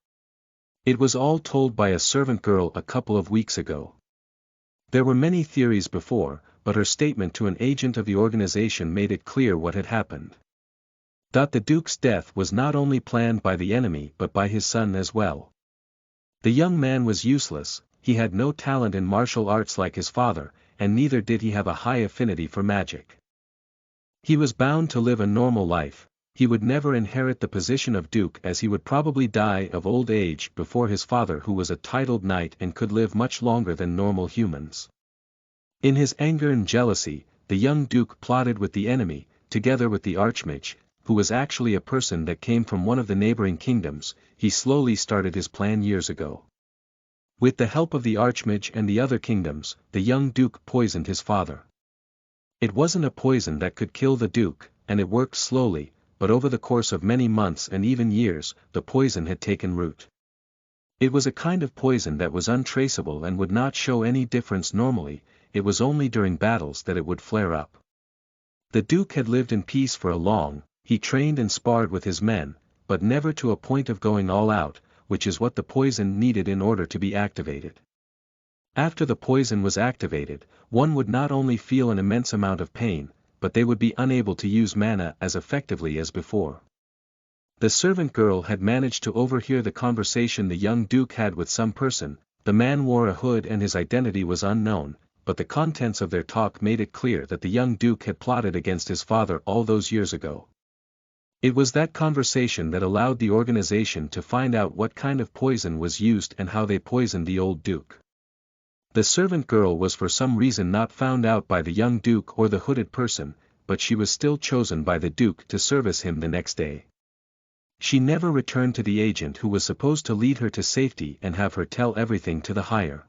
It was all told by a servant girl a couple of weeks ago. There were many theories before, but her statement to an agent of the organization made it clear what had happened. That the duke's death was not only planned by the enemy but by his son as well. The young man was useless, he had no talent in martial arts like his father, and neither did he have a high affinity for magic. He was bound to live a normal life. He would never inherit the position of duke, as he would probably die of old age before his father, who was a titled knight and could live much longer than normal humans. In his anger and jealousy, the young duke plotted with the enemy, together with the archmage, who was actually a person that came from one of the neighboring kingdoms. He slowly started his plan years ago. With the help of the archmage and the other kingdoms, the young duke poisoned his father. It wasn't a poison that could kill the duke, and it worked slowly, but over the course of many months and even years, the poison had taken root. It was a kind of poison that was untraceable and would not show any difference normally. It was only during battles that it would flare up. The duke had lived in peace for a long. He trained and sparred with his men, but never to a point of going all out, which is what the poison needed in order to be activated. After the poison was activated, one would not only feel an immense amount of pain, but they would be unable to use mana as effectively as before. The servant girl had managed to overhear the conversation the young duke had with some person. The man wore a hood and his identity was unknown, but the contents of their talk made it clear that the young duke had plotted against his father all those years ago. It was that conversation that allowed the organization to find out what kind of poison was used and how they poisoned the old duke. The servant girl was for some reason not found out by the young duke or the hooded person, but she was still chosen by the duke to service him the next day. She never returned to the agent who was supposed to lead her to safety and have her tell everything to the higher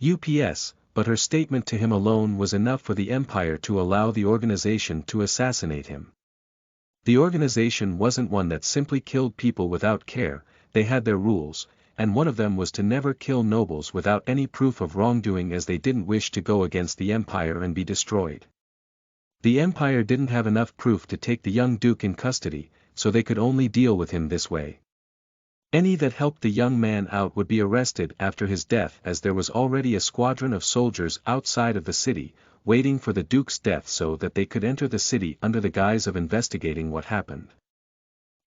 ups, but her statement to him alone was enough for the empire to allow the organization to assassinate him. The organization wasn't one that simply killed people without care. They had their rules, and one of them was to never kill nobles without any proof of wrongdoing, as they didn't wish to go against the empire and be destroyed. The empire didn't have enough proof to take the young duke in custody. so they could only deal with him this way. Any that helped the young man out would be arrested after his death, as there was already a squadron of soldiers outside of the city, waiting for the Duke's death so that they could enter the city under the guise of investigating what happened.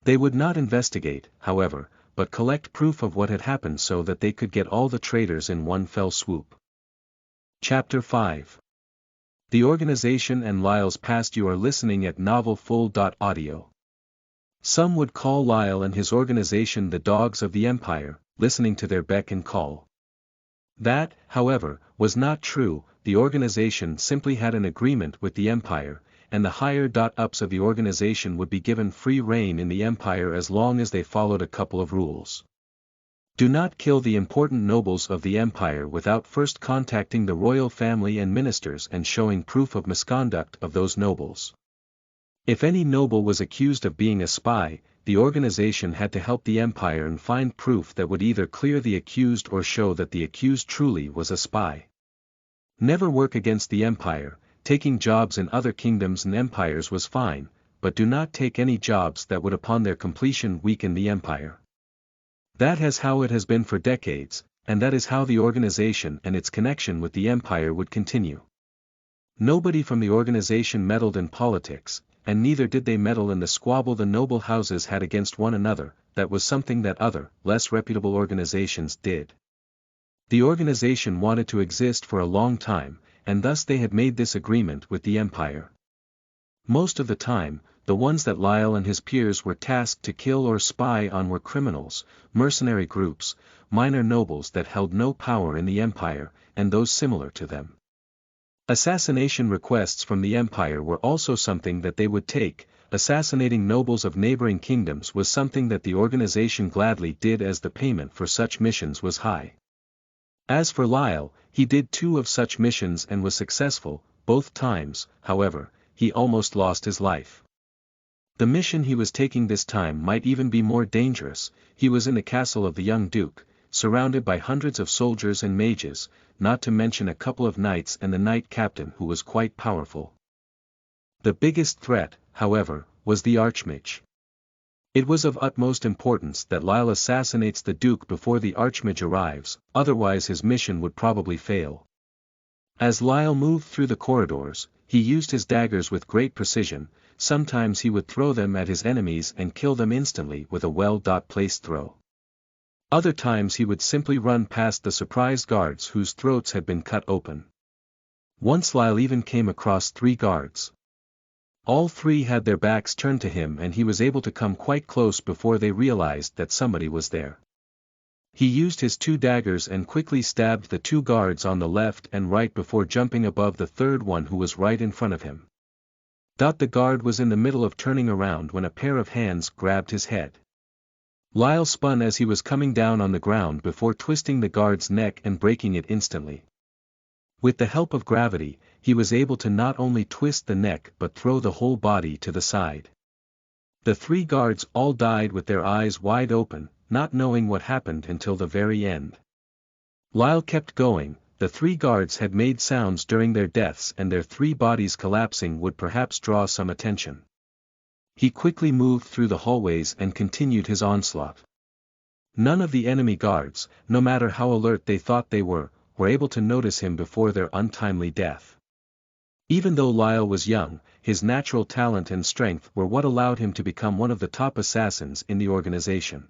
They would not investigate, however, but collect proof of what had happened so that they could get all the traitors in one fell swoop. Chapter 5. The Organization and Lyle's Past. You are listening at novelfull.audio. Some would call Lyle and his organization the dogs of the Empire, listening to their beck and call. That, however, was not true. The organization simply had an agreement with the Empire, and the higher-ups of the organization would be given free rein in the Empire as long as they followed a couple of rules. Do not kill the important nobles of the Empire without first contacting the royal family and ministers and showing proof of misconduct of those nobles. If any noble was accused of being a spy, the organization had to help the Empire and find proof that would either clear the accused or show that the accused truly was a spy. Never work against the Empire. Taking jobs in other kingdoms and empires was fine, but do not take any jobs that would upon their completion weaken the Empire. That is how it has been for decades, and that is how the organization and its connection with the Empire would continue. Nobody from the organization meddled in politics, and neither did they meddle in the squabble the noble houses had against one another. That was something that other, less reputable organizations did. The organization wanted to exist for a long time, and thus they had made this agreement with the Empire. Most of the time, the ones that Lyle and his peers were tasked to kill or spy on were criminals, mercenary groups, minor nobles that held no power in the Empire, and those similar to them. Assassination requests from the Empire were also something that they would take. Assassinating nobles of neighboring kingdoms was something that the organization gladly did, as the payment for such missions was high. As for Lyle, he did 2 of such missions and was successful. Both times, however, he almost lost his life. The mission he was taking this time might even be more dangerous. He was in the castle of the young Duke, surrounded by hundreds of soldiers and mages, not to mention a couple of knights and the knight captain who was quite powerful. The biggest threat, however, was the Archmage. It was of utmost importance that Lyle assassinates the Duke before the Archmage arrives, otherwise his mission would probably fail. As Lyle moved through the corridors, he used his daggers with great precision. Sometimes he would throw them at his enemies and kill them instantly with a well-placed throw. Other times he would simply run past the surprised guards whose throats had been cut open. Once Lyle even came across 3 guards. All 3 had their backs turned to him, and he was able to come quite close before they realized that somebody was there. He used his 2 daggers and quickly stabbed the 2 guards on the left and right before jumping above the 3rd one who was right in front of him. The guard was in the middle of turning around when a pair of hands grabbed his head. Lyle spun as he was coming down on the ground before twisting the guard's neck and breaking it instantly. With the help of gravity, he was able to not only twist the neck but throw the whole body to the side. The 3 guards all died with their eyes wide open, not knowing what happened until the very end. Lyle kept going. The 3 guards had made sounds during their deaths, and their 3 bodies collapsing would perhaps draw some attention. He quickly moved through the hallways and continued his onslaught. None of the enemy guards, no matter how alert they thought they were able to notice him before their untimely death. Even though Lyle was young, his natural talent and strength were what allowed him to become one of the top assassins in the organization.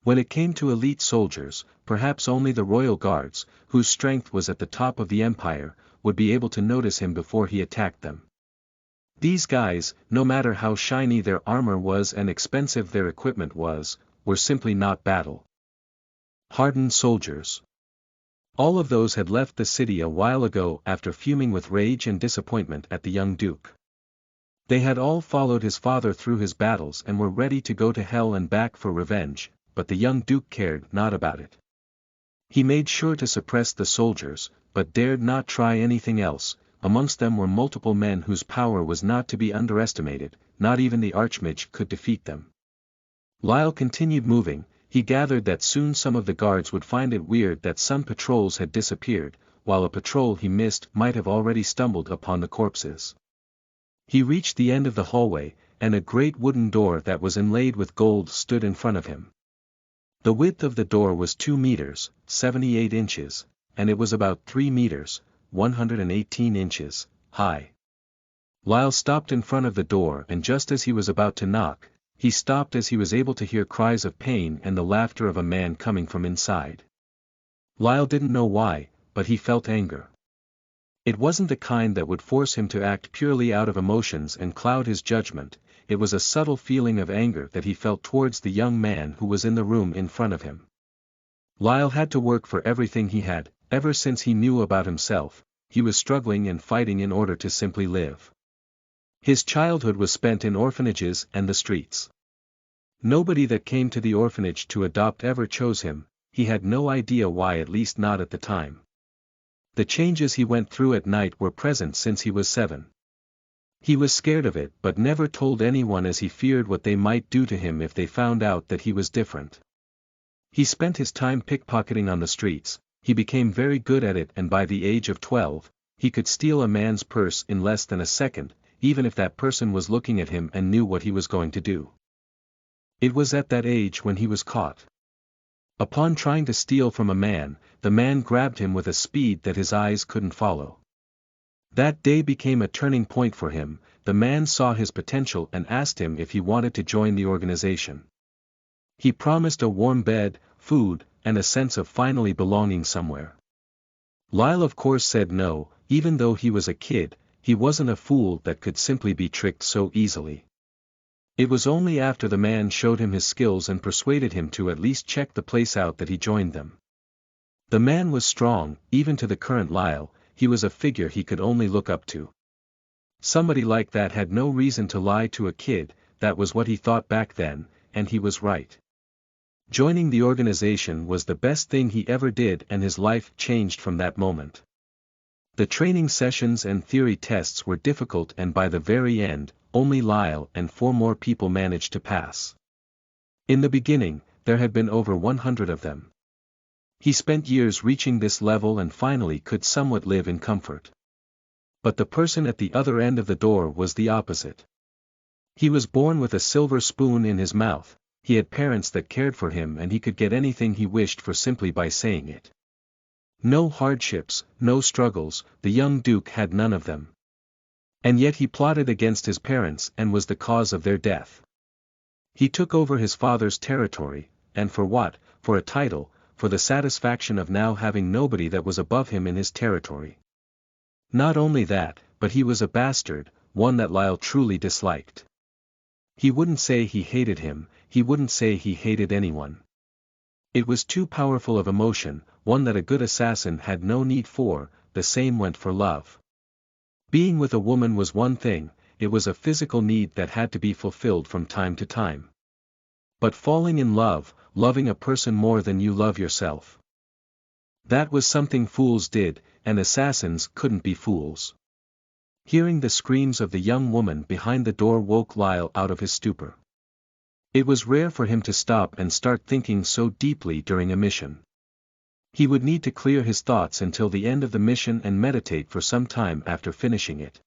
When it came to elite soldiers, perhaps only the royal guards, whose strength was at the top of the Empire, would be able to notice him before he attacked them. These guys, no matter how shiny their armor was and expensive their equipment was, were simply not battle-hardened soldiers. All of those had left the city a while ago after fuming with rage and disappointment at the young Duke. They had all followed his father through his battles and were ready to go to hell and back for revenge, but the young Duke cared not about it. He made sure to suppress the soldiers, but dared not try anything else. Amongst them were multiple men whose power was not to be underestimated. Not even the Archmage could defeat them. Lyle continued moving. He gathered that soon some of the guards would find it weird that some patrols had disappeared, while a patrol he missed might have already stumbled upon the corpses. He reached the end of the hallway, and a great wooden door that was inlaid with gold stood in front of him. The width of the door was 2 meters, 78 inches, and it was about 3 meters, 118 inches, high. Lyle stopped in front of the door, and just as he was about to knock, he stopped as he was able to hear cries of pain and the laughter of a man coming from inside. Lyle didn't know why, but he felt anger. It wasn't the kind that would force him to act purely out of emotions and cloud his judgment. It was a subtle feeling of anger that he felt towards the young man who was in the room in front of him. Lyle had to work for everything he had. Ever since he knew about himself, he was struggling and fighting in order to simply live. His childhood was spent in orphanages and the streets. Nobody that came to the orphanage to adopt ever chose him. He had no idea why, at least not at the time. The changes he went through at night were present since he was 7. He was scared of it but never told anyone, as he feared what they might do to him if they found out that he was different. He spent his time pickpocketing on the streets. He became very good at it, and by the age of 12, he could steal a man's purse in less than a second, even if that person was looking at him and knew what he was going to do. It was at that age when he was caught. Upon trying to steal from a man, the man grabbed him with a speed that his eyes couldn't follow. That day became a turning point for him. The man saw his potential and asked him if he wanted to join the organization. He promised a warm bed, food, and a sense of finally belonging somewhere. Lyle of course said no. Even though he was a kid, he wasn't a fool that could simply be tricked so easily. It was only after the man showed him his skills and persuaded him to at least check the place out that he joined them. The man was strong. Even to the current Lyle, he was a figure he could only look up to. Somebody like that had no reason to lie to a kid. That was what he thought back then, and he was right. Joining the organization was the best thing he ever did, and his life changed from that moment. The training sessions and theory tests were difficult, and by the very end, only Lyle and 4 more people managed to pass. In the beginning, there had been over 100 of them. He spent years reaching this level and finally could somewhat live in comfort. But the person at the other end of the door was the opposite. He was born with a silver spoon in his mouth. He had parents that cared for him, and he could get anything he wished for simply by saying it. No hardships, no struggles. The young Duke had none of them. And yet he plotted against his parents and was the cause of their death. He took over his father's territory, and for what? For a title, for the satisfaction of now having nobody that was above him in his territory. Not only that, but he was a bastard, one that Lyle truly disliked. He wouldn't say he hated him, he wouldn't say he hated anyone. It was too powerful of emotion, one that a good assassin had no need for. The same went for love. Being with a woman was one thing, it was a physical need that had to be fulfilled from time to time. But falling in love, loving a person more than you love yourself, that was something fools did, and assassins couldn't be fools. Hearing the screams of the young woman behind the door woke Lyle out of his stupor. It was rare for him to stop and start thinking so deeply during a mission. He would need to clear his thoughts until the end of the mission and meditate for some time after finishing it.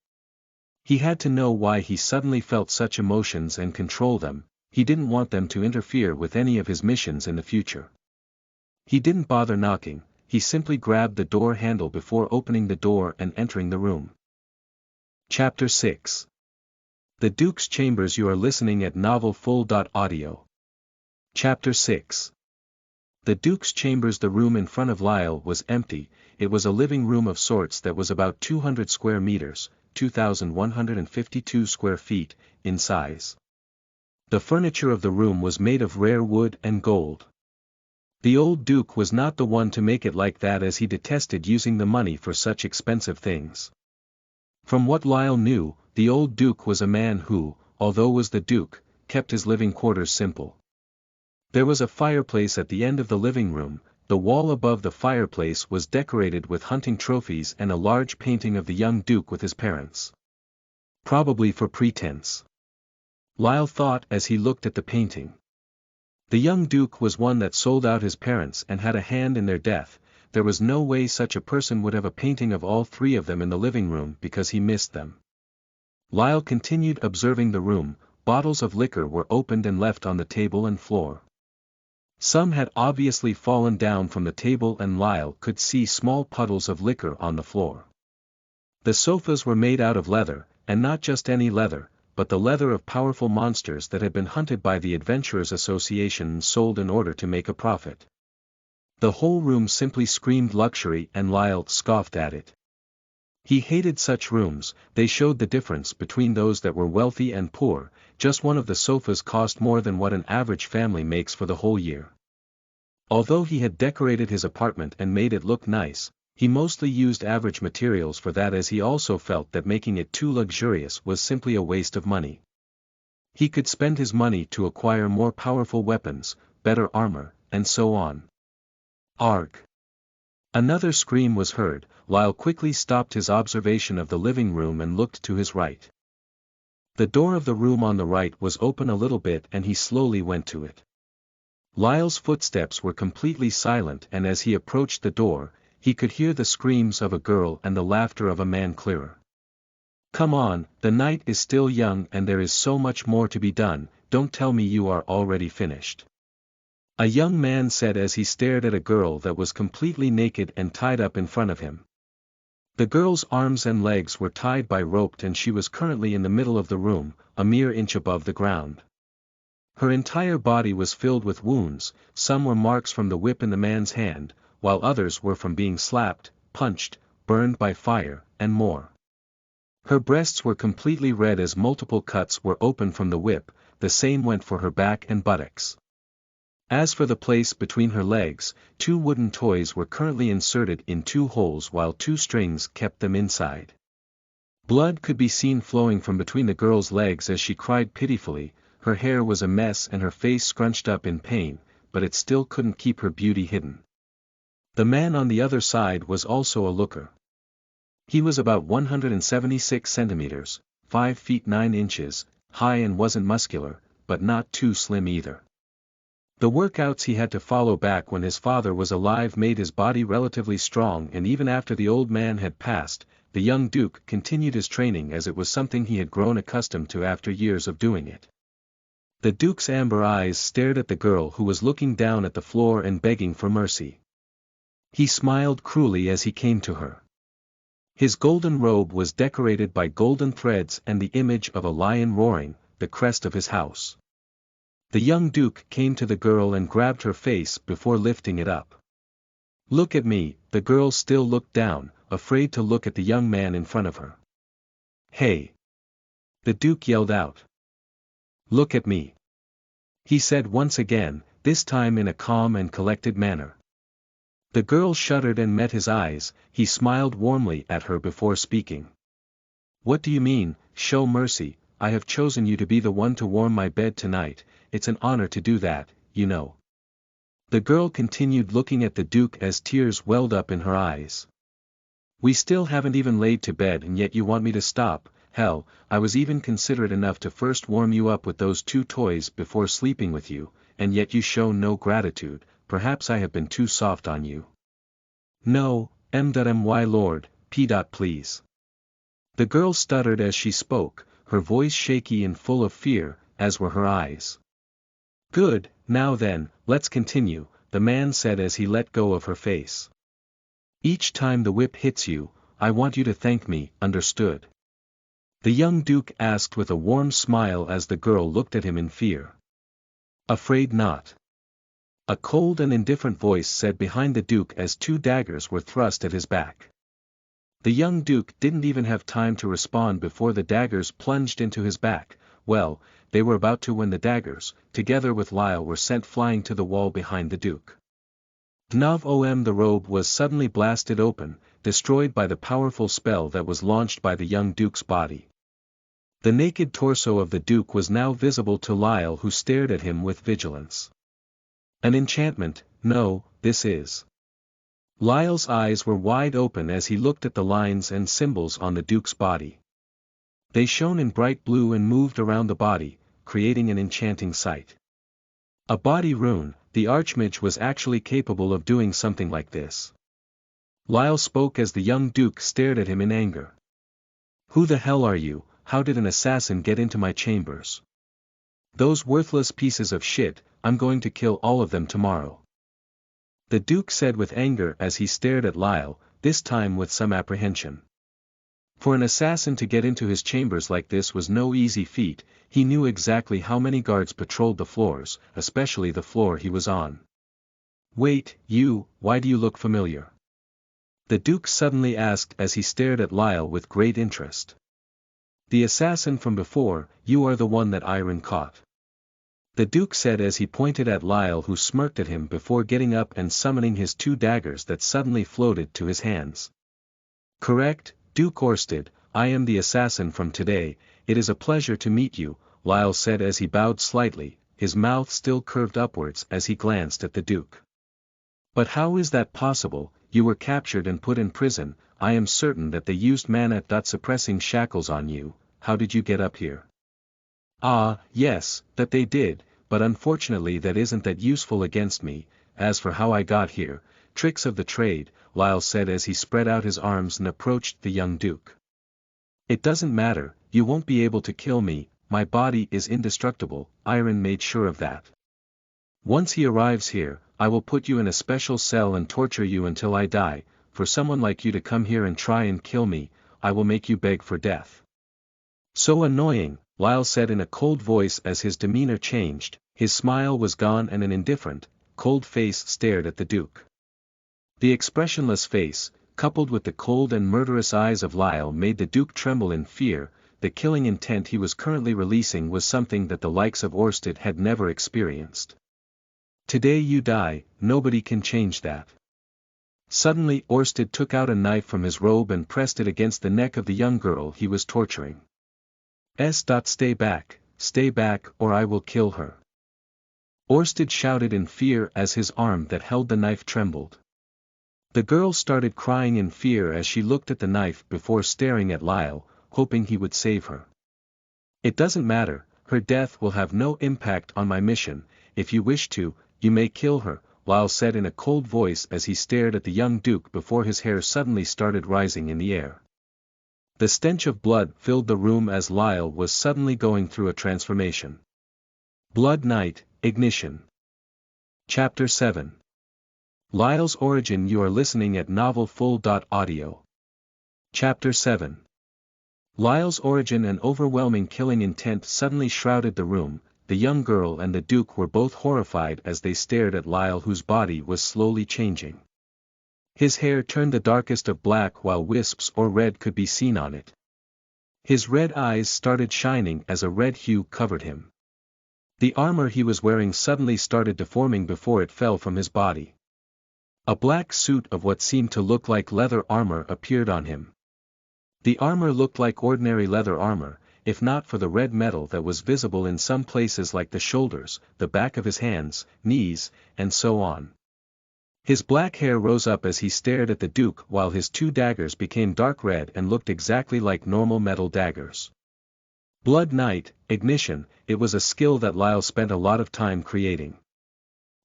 He had to know why he suddenly felt such emotions and control them. He didn't want them to interfere with any of his missions in the future. He didn't bother knocking, he simply grabbed the door handle before opening the door and entering the room. Chapter 6. The Duke's Chambers. You are listening at novelfull.audio. Chapter 6. The Duke's Chambers. The room in front of Lyle was empty. It was a living room of sorts that was about 200 square meters, 2,152 square feet, in size. The furniture of the room was made of rare wood and gold. The old Duke was not the one to make it like that, as he detested using the money for such expensive things. From what Lyle knew, the old Duke was a man who, although was the Duke, kept his living quarters simple. There was a fireplace at the end of the living room. The wall above the fireplace was decorated with hunting trophies and a large painting of the young Duke with his parents. Probably for pretense, Lyle thought as he looked at the painting. The young Duke was one that sold out his parents and had a hand in their death. There was no way such a person would have a painting of all 3 of them in the living room because he missed them. Lyle continued observing the room. bottles of liquor were opened and left on the table and floor. Some had obviously fallen down from the table and Lyle could see small puddles of liquor on the floor. The sofas were made out of leather, and not just any leather, but the leather of powerful monsters that had been hunted by the Adventurers Association and sold in order to make a profit. The whole room simply screamed luxury and Lyle scoffed at it. He hated such rooms, they showed the difference between those that were wealthy and poor. Just one of the sofas cost more than what an average family makes for the whole year. Although he had decorated his apartment and made it look nice, he mostly used average materials for that, as he also felt that making it too luxurious was simply a waste of money. He could spend his money to acquire more powerful weapons, better armor, and so on. Arg! Another scream was heard. Lyle quickly stopped his observation of the living room and looked to his right. The door of the room on the right was open a little bit and he slowly went to it. Lyle's footsteps were completely silent, and as he approached the door, he could hear the screams of a girl and the laughter of a man clearer. "Come on, the night is still young and there is so much more to be done, don't tell me you are already finished," a young man said as he stared at a girl that was completely naked and tied up in front of him. The girl's arms and legs were tied by rope and she was currently in the middle of the room, a mere inch above the ground. Her entire body was filled with wounds, some were marks from the whip in the man's hand, while others were from being slapped, punched, burned by fire, and more. Her breasts were completely red as multiple cuts were open from the whip, the same went for her back and buttocks. As for the place between her legs, 2 wooden toys were currently inserted in 2 holes while 2 strings kept them inside. Blood could be seen flowing from between the girl's legs as she cried pitifully. Her hair was a mess and her face scrunched up in pain, but it still couldn't keep her beauty hidden. The man on the other side was also a looker. He was about 176 centimeters, 5 feet 9 inches, high and wasn't muscular, but not too slim either. The workouts he had to follow back when his father was alive made his body relatively strong, and even after the old man had passed, the young Duke continued his training as it was something he had grown accustomed to after years of doing it. The Duke's amber eyes stared at the girl who was looking down at the floor and begging for mercy. He smiled cruelly as he came to her. His golden robe was decorated by golden threads and the image of a lion roaring, the crest of his house. The young Duke came to the girl and grabbed her face before lifting it up. "Look at me," the girl still looked down, afraid to look at the young man in front of her. "Hey!" the Duke yelled out. "Look at me," he said once again, this time in a calm and collected manner. The girl shuddered and met his eyes. He smiled warmly at her before speaking. "What do you mean, show mercy? I have chosen you to be the one to warm my bed tonight. It's an honor to do that, you know." The girl continued looking at the Duke as tears welled up in her eyes. "We still haven't even laid to bed and yet you want me to stop? Hell, I was even considerate enough to first warm you up with those 2 toys before sleeping with you, and yet you show no gratitude. Perhaps I have been too soft on you." "No, my lord, please." The girl stuttered as she spoke, her voice shaky and full of fear, as were her eyes. "Good, now then, let's continue," the man said as he let go of her face. "Each time the whip hits you, I want you to thank me, understood?" the young Duke asked with a warm smile as the girl looked at him in fear. "Afraid not," a cold and indifferent voice said behind the Duke as 2 daggers were thrust at his back. The young Duke didn't even have time to respond before the daggers plunged into his back. Well, they were about to when the daggers, together with Lyle, were sent flying to the wall behind the Duke. The robe was suddenly blasted open, destroyed by the powerful spell that was launched by the young Duke's body. The naked torso of the Duke was now visible to Lyle, who stared at him with vigilance. "An enchantment, no, this is." Lyle's eyes were wide open as he looked at the lines and symbols on the Duke's body. They shone in bright blue and moved around the body, creating an enchanting sight. A body rune, the Archmage was actually capable of doing something like this. Lyle spoke as the young Duke stared at him in anger. "Who the hell are you? How did an assassin get into my chambers?" Those worthless pieces of shit, I'm going to kill all of them tomorrow. The Duke said with anger as he stared at Lyle, this time with some apprehension. For an assassin to get into his chambers like this was no easy feat. He knew exactly how many guards patrolled the floors, especially the floor he was on. Wait, why do you look familiar? The Duke suddenly asked as he stared at Lyle with great interest. The assassin from before, you are the one that Iron caught. The Duke said as he pointed at Lyle, who smirked at him before getting up and summoning his 2 daggers that suddenly floated to his hands. Correct, Duke Orsted, I am the assassin from today. It is a pleasure to meet you, Lyle said as he bowed slightly, his mouth still curved upwards as he glanced at the Duke. But how is that possible? You were captured and put in prison. I am certain that they used suppressing shackles on you. How did you get up here? Ah, yes, that they did, but unfortunately that isn't that useful against me. As for how I got here, tricks of the trade, Lyle said as he spread out his arms and approached the young Duke. It doesn't matter, you won't be able to kill me, my body is indestructible, Iron made sure of that. Once he arrives here, I will put you in a special cell and torture you until I die. For someone like you to come here and try and kill me, I will make you beg for death. So annoying, Lyle said in a cold voice as his demeanor changed, his smile was gone and an indifferent, cold face stared at the Duke. The expressionless face, coupled with the cold and murderous eyes of Lyle, made the Duke tremble in fear. The killing intent he was currently releasing was something that the likes of Orsted had never experienced. Today you die, nobody can change that. Suddenly Orsted took out a knife from his robe and pressed it against the neck of the young girl he was torturing. Stay back, or I will kill her. Orsted shouted in fear as his arm that held the knife trembled. The girl started crying in fear as she looked at the knife before staring at Lyle, hoping he would save her. It doesn't matter, her death will have no impact on my mission. If you wish to, you may kill her, Lyle said in a cold voice as he stared at the young Duke before his hair suddenly started rising in the air. The stench of blood filled the room as Lyle was suddenly going through a transformation. Blood Knight, Ignition. Chapter 7. Lyle's Origin. You are listening at novelfull.audio. Chapter 7. Lyle's origin and overwhelming killing intent suddenly shrouded the room. The young girl and the Duke were both horrified as they stared at Lyle, whose body was slowly changing. His hair turned the darkest of black while wisps or red could be seen on it. His red eyes started shining as a red hue covered him. The armor he was wearing suddenly started deforming before it fell from his body. A black suit of what seemed to look like leather armor appeared on him. The armor looked like ordinary leather armor, if not for the red metal that was visible in some places like the shoulders, the back of his hands, knees, and so on. His black hair rose up as he stared at the Duke while his 2 daggers became dark red and looked exactly like normal metal daggers. Blood Knight, Ignition. It was a skill that Lyle spent a lot of time creating.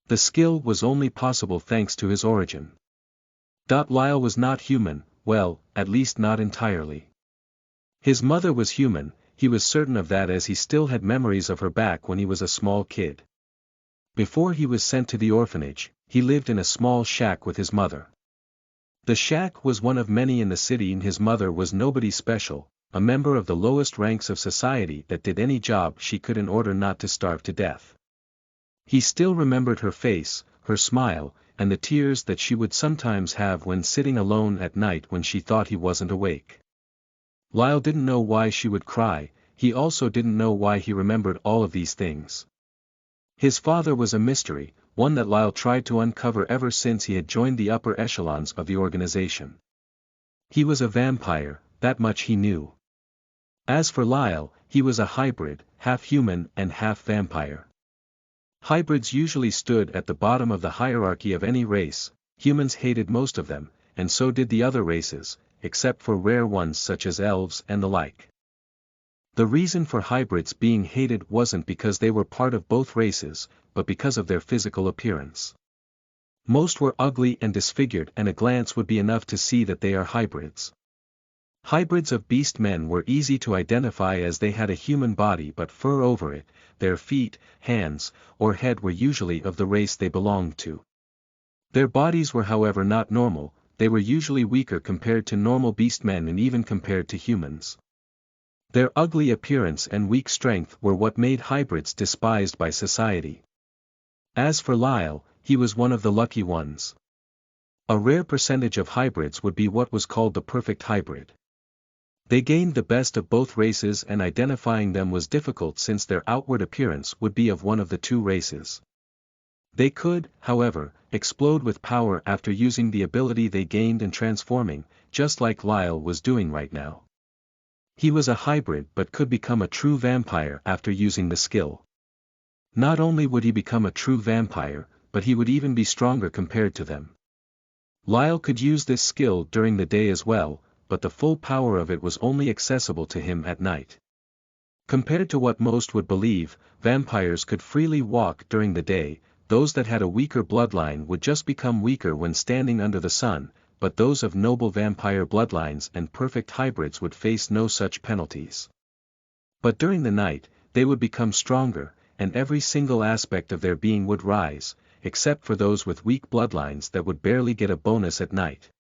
The skill was only possible thanks to his origin. Lyle was not human, well, at least not entirely. His mother was human, he was certain of that as he still had memories of her back when he was a small kid. Before he was sent to the orphanage, he lived in a small shack with his mother. The shack was one of many in the city and his mother was nobody special, a member of the lowest ranks of society that did any job she could in order not to starve to death. He still remembered her face, her smile, and the tears that she would sometimes have when sitting alone at night when she thought he wasn't awake. Lyle didn't know why she would cry, he also didn't know why he remembered all of these things. His father was a mystery, one that Lyle tried to uncover ever since he had joined the upper echelons of the organization. He was a vampire, that much he knew. As for Lyle, he was a hybrid, half human and half vampire. Hybrids usually stood at the bottom of the hierarchy of any race. Humans hated most of them, and so did the other races, except for rare ones such as elves and the like. The reason for hybrids being hated wasn't because they were part of both races, but because of their physical appearance. Most were ugly and disfigured, and a glance would be enough to see that they are hybrids. Hybrids of beast men were easy to identify as they had a human body but fur over it, their feet, hands, or head were usually of the race they belonged to. Their bodies were however not normal, they were usually weaker compared to normal beast men and even compared to humans. Their ugly appearance and weak strength were what made hybrids despised by society. As for Lyle, he was one of the lucky ones. A rare percentage of hybrids would be what was called the perfect hybrid. They gained the best of both races, and identifying them was difficult since their outward appearance would be of one of the two races. They could, however, explode with power after using the ability they gained and transforming, just like Lyle was doing right now. He was a hybrid but could become a true vampire after using the skill. Not only would he become a true vampire, but he would even be stronger compared to them. Lyle could use this skill during the day as well, but the full power of it was only accessible to him at night. Compared to what most would believe, vampires could freely walk during the day. Those that had a weaker bloodline would just become weaker when standing under the sun, but those of noble vampire bloodlines and perfect hybrids would face no such penalties. But during the night, they would become stronger, and every single aspect of their being would rise, except for those with weak bloodlines that would barely get a bonus at night.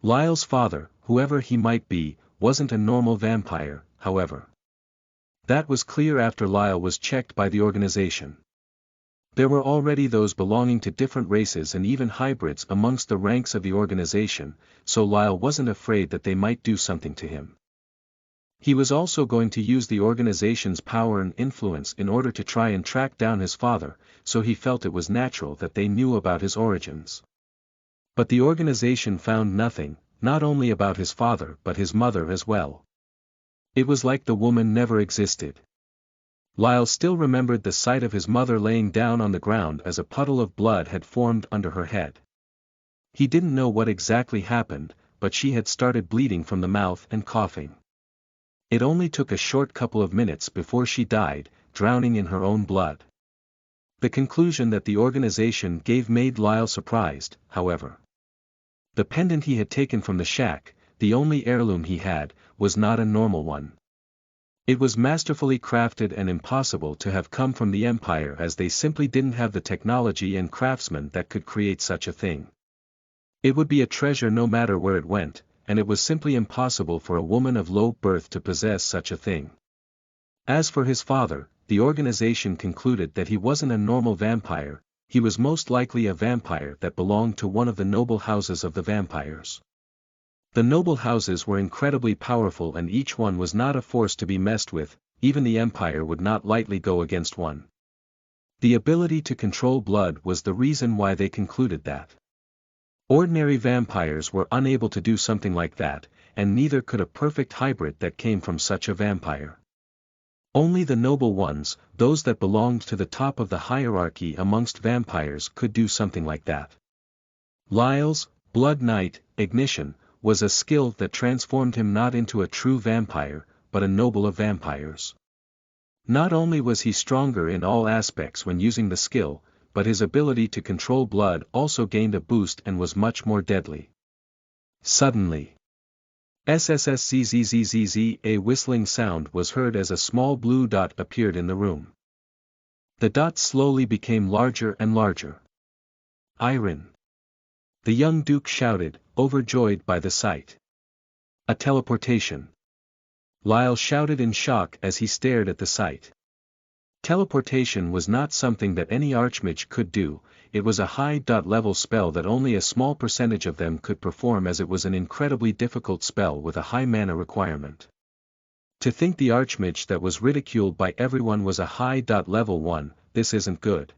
Lyle's father, whoever he might be, wasn't a normal vampire, however. That was clear after Lyle was checked by the organization. There were already those belonging to different races and even hybrids amongst the ranks of the organization, so Lyle wasn't afraid that they might do something to him. He was also going to use the organization's power and influence in order to try and track down his father, so he felt it was natural that they knew about his origins. But the organization found nothing, not only about his father but his mother as well. It was like the woman never existed. Lyle still remembered the sight of his mother laying down on the ground as a puddle of blood had formed under her head. He didn't know what exactly happened, but she had started bleeding from the mouth and coughing. It only took a short couple of minutes before she died, drowning in her own blood. The conclusion that the organization gave made Lyle surprised, however. The pendant he had taken from the shack, the only heirloom he had, was not a normal one. It was masterfully crafted and impossible to have come from the Empire, as they simply didn't have the technology and craftsmen that could create such a thing. It would be a treasure no matter where it went, and it was simply impossible for a woman of low birth to possess such a thing. As for his father, the organization concluded that he wasn't a normal vampire, he was most likely a vampire that belonged to one of the noble houses of the vampires. The noble houses were incredibly powerful and each one was not a force to be messed with, even the Empire would not lightly go against one. The ability to control blood was the reason why they concluded that. Ordinary vampires were unable to do something like that, and neither could a perfect hybrid that came from such a vampire. Only the noble ones, those that belonged to the top of the hierarchy amongst vampires, could do something like that. Lyle's Blood Knight Ignition was a skill that transformed him not into a true vampire, but a noble of vampires. Not only was he stronger in all aspects when using the skill, but his ability to control blood also gained a boost and was much more deadly. Suddenly, SSSZZZZZ, a whistling sound was heard as a small blue dot appeared in the room. The dot slowly became larger and larger. Iron! The young Duke shouted, overjoyed by the sight. A teleportation! Lyle shouted in shock as he stared at the sight. Teleportation was not something that any archmage could do, it was a high-level spell that only a small percentage of them could perform, as it was an incredibly difficult spell with a high mana requirement. To think the archmage that was ridiculed by everyone was a high-level one, this isn't good.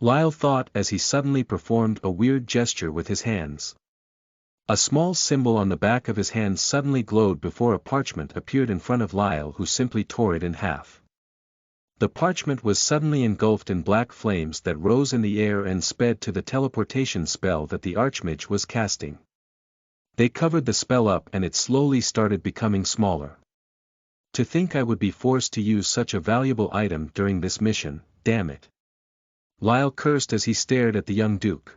Lyle thought as he suddenly performed a weird gesture with his hands. A small symbol on the back of his hand suddenly glowed before a parchment appeared in front of Lyle, who simply tore it in half. The parchment was suddenly engulfed in black flames that rose in the air and sped to the teleportation spell that the archmage was casting. They covered the spell up and it slowly started becoming smaller. To think I would be forced to use such a valuable item during this mission, damn it. Lyle cursed as he stared at the young Duke.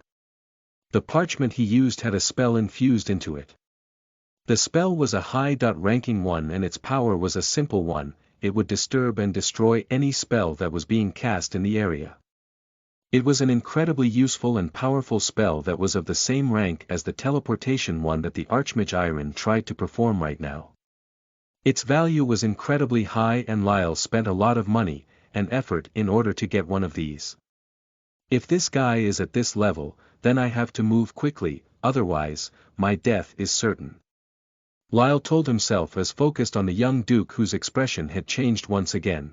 The parchment he used had a spell infused into it. The spell was a high-ranking one and its power was a simple one, it would disturb and destroy any spell that was being cast in the area. It was an incredibly useful and powerful spell that was of the same rank as the teleportation one that the Archmage Iron tried to perform right now. Its value was incredibly high and Lyle spent a lot of money and effort in order to get one of these. If this guy is at this level, then I have to move quickly, otherwise, my death is certain. Lyle told himself as focused on the young Duke whose expression had changed once again.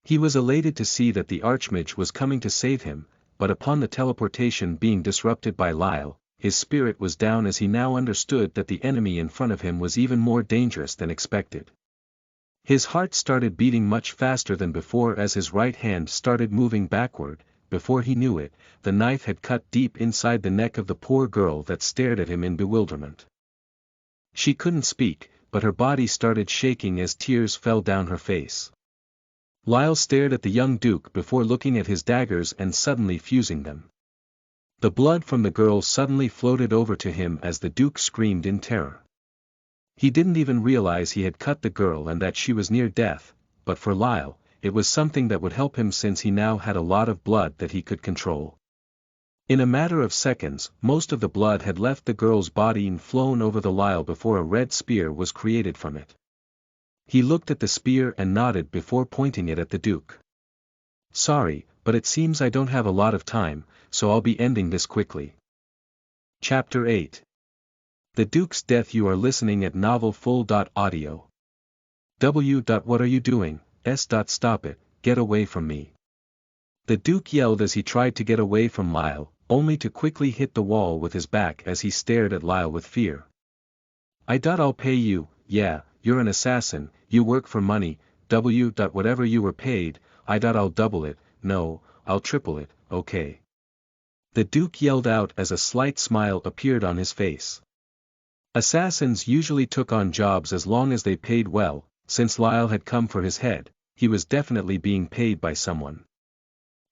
He was elated to see that the Archmage was coming to save him, but upon the teleportation being disrupted by Lyle, his spirit was down as he now understood that the enemy in front of him was even more dangerous than expected. His heart started beating much faster than before as his right hand started moving backward. Before he knew it, the knife had cut deep inside the neck of the poor girl that stared at him in bewilderment. She couldn't speak, but her body started shaking as tears fell down her face. Lyle stared at the young Duke before looking at his daggers and suddenly fusing them. The blood from the girl suddenly floated over to him as the Duke screamed in terror. He didn't even realize he had cut the girl and that she was near death, but for Lyle, it was something that would help him since he now had a lot of blood that he could control. In a matter of seconds, most of the blood had left the girl's body and flown over the Lyle before a red spear was created from it. He looked at the spear and nodded before pointing it at the Duke. "Sorry, but it seems I don't have a lot of time, so I'll be ending this quickly." Chapter 8. The Duke's Death. You are listening at novelfull.audio. What are you doing? Stop it, get away from me. The Duke yelled as he tried to get away from Lyle, only to quickly hit the wall with his back as he stared at Lyle with fear. I'll pay you, yeah, you're an assassin, you work for money, whatever you were paid, I'll double it, no, I'll triple it, okay. The Duke yelled out as a slight smile appeared on his face. Assassins usually took on jobs as long as they paid well, since Lyle had come for his head, he was definitely being paid by someone.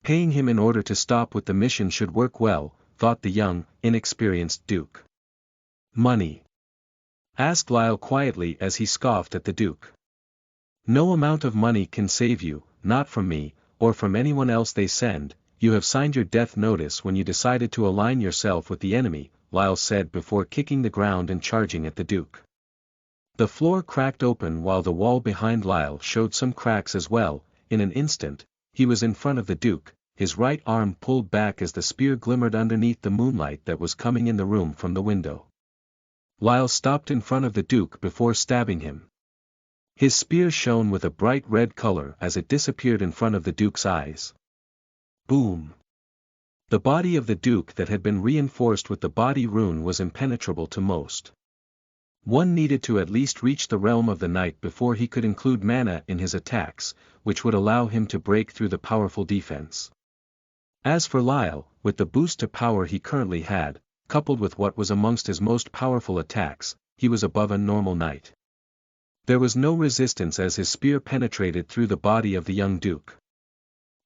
Paying him in order to stop with the mission should work well, thought the young, inexperienced Duke. Money? Asked Lyle quietly as he scoffed at the Duke. No amount of money can save you, not from me, or from anyone else they send. You have signed your death notice when you decided to align yourself with the enemy, Lyle said before kicking the ground and charging at the Duke. The floor cracked open while the wall behind Lyle showed some cracks as well. In an instant, he was in front of the Duke, his right arm pulled back as the spear glimmered underneath the moonlight that was coming in the room from the window. Lyle stopped in front of the Duke before stabbing him. His spear shone with a bright red color as it disappeared in front of the Duke's eyes. Boom! The body of the Duke that had been reinforced with the body rune was impenetrable to most. One needed to at least reach the realm of the night before he could include mana in his attacks, which would allow him to break through the powerful defense. As for Lyle, with the boost to power he currently had, coupled with what was amongst his most powerful attacks, he was above a normal knight. There was no resistance as his spear penetrated through the body of the young Duke.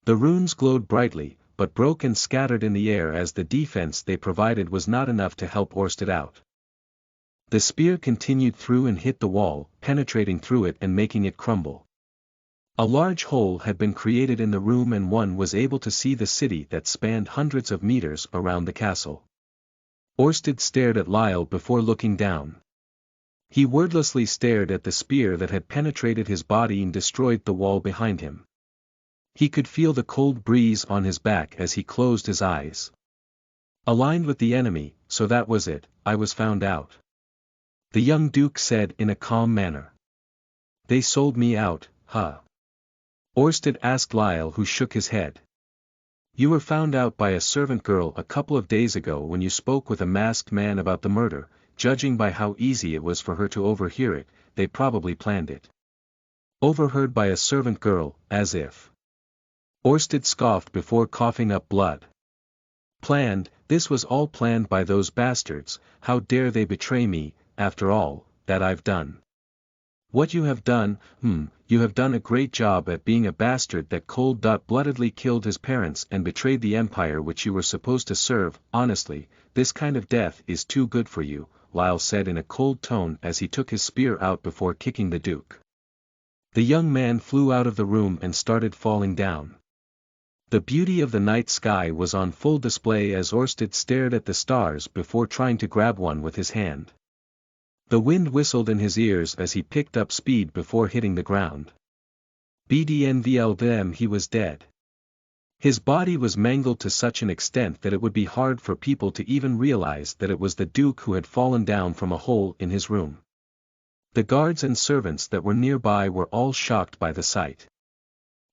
The runes glowed brightly, but broke and scattered in the air as the defense they provided was not enough to help Orsted out. The spear continued through and hit the wall, penetrating through it and making it crumble. A large hole had been created in the room and one was able to see the city that spanned hundreds of meters around the castle. Orsted stared at Lyle before looking down. He wordlessly stared at the spear that had penetrated his body and destroyed the wall behind him. He could feel the cold breeze on his back as he closed his eyes. Aligned with the enemy, so that was it, I was found out. The young Duke said in a calm manner. They sold me out, huh? Orsted asked Lyle, who shook his head. You were found out by a servant girl a couple of days ago when you spoke with a masked man about the murder. Judging by how easy it was for her to overhear it, they probably planned it. Overheard by a servant girl, as if. Orsted scoffed before coughing up blood. Planned, this was all planned by those bastards, how dare they betray me, after all that I've done. What you have done, you have done a great job at being a bastard that cold-bloodedly killed his parents and betrayed the empire which you were supposed to serve. Honestly, this kind of death is too good for you, Lyle said in a cold tone as he took his spear out before kicking the Duke. The young man flew out of the room and started falling down. The beauty of the night sky was on full display as Orsted stared at the stars before trying to grab one with his hand. The wind whistled in his ears as he picked up speed before hitting the ground. Bdnvldm he was dead. His body was mangled to such an extent that it would be hard for people to even realize that it was the Duke who had fallen down from a hole in his room. The guards and servants that were nearby were all shocked by the sight.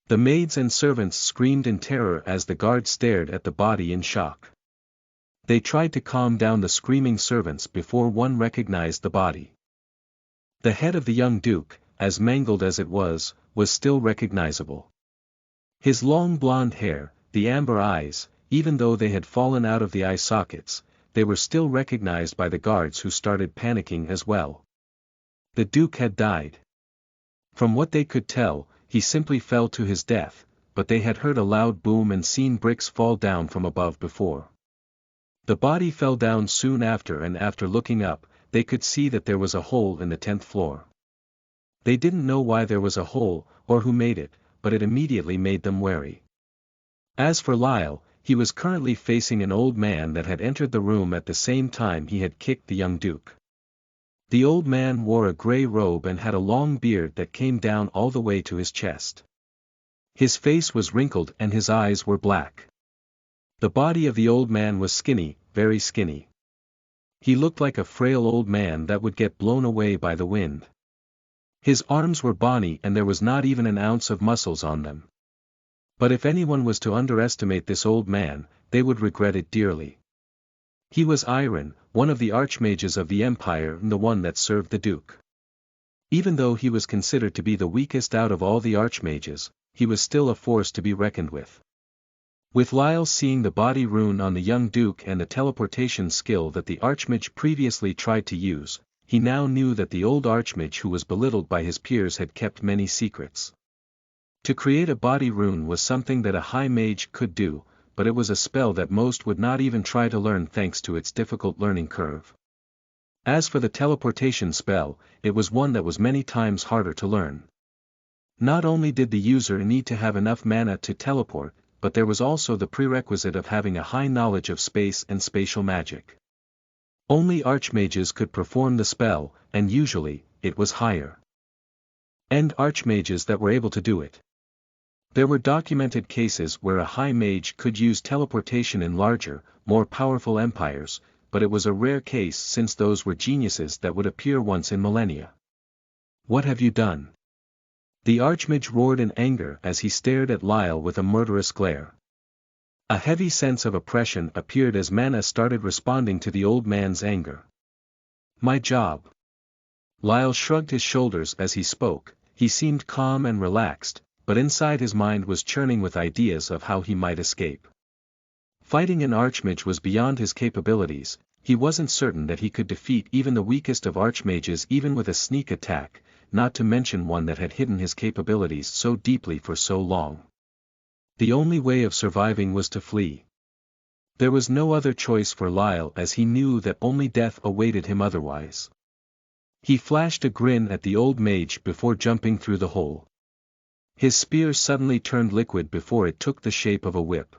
The maids and servants screamed in terror as the guards stared at the body in shock. They tried to calm down the screaming servants before one recognized the body. The head of the young Duke, as mangled as it was still recognizable. His long blonde hair, the amber eyes, even though they had fallen out of the eye sockets, they were still recognized by the guards who started panicking as well. The Duke had died. From what they could tell, he simply fell to his death, but they had heard a loud boom and seen bricks fall down from above before. The body fell down soon after, and after looking up, they could see that there was a hole in the 10th floor. They didn't know why there was a hole, or who made it, but it immediately made them wary. As for Lyle, he was currently facing an old man that had entered the room at the same time he had kicked the young Duke. The old man wore a gray robe and had a long beard that came down all the way to his chest. His face was wrinkled and his eyes were black. The body of the old man was skinny, very skinny. He looked like a frail old man that would get blown away by the wind. His arms were bony and there was not even an ounce of muscles on them. But if anyone was to underestimate this old man, they would regret it dearly. He was Iron, one of the archmages of the Empire and the one that served the Duke. Even though he was considered to be the weakest out of all the archmages, he was still a force to be reckoned with. With Lyle seeing the body rune on the young Duke and the teleportation skill that the archmage previously tried to use, he now knew that the old archmage who was belittled by his peers had kept many secrets. To create a body rune was something that a high mage could do, but it was a spell that most would not even try to learn thanks to its difficult learning curve. As for the teleportation spell, it was one that was many times harder to learn. Not only did the user need to have enough mana to teleport, but there was also the prerequisite of having a high knowledge of space and spatial magic. Only archmages could perform the spell, and usually, it was higher-end archmages that were able to do it. There were documented cases where a high mage could use teleportation in larger, more powerful empires, but it was a rare case since those were geniuses that would appear once in millennia. "What have you done?" The archmage roared in anger as he stared at Lyle with a murderous glare. A heavy sense of oppression appeared as mana started responding to the old man's anger. "My job." Lyle shrugged his shoulders as he spoke. He seemed calm and relaxed, but inside his mind was churning with ideas of how he might escape. Fighting an archmage was beyond his capabilities. He wasn't certain that he could defeat even the weakest of archmages even with a sneak attack, not to mention one that had hidden his capabilities so deeply for so long. The only way of surviving was to flee. There was no other choice for Lyle as he knew that only death awaited him otherwise. He flashed a grin at the old mage before jumping through the hole. His spear suddenly turned liquid before it took the shape of a whip.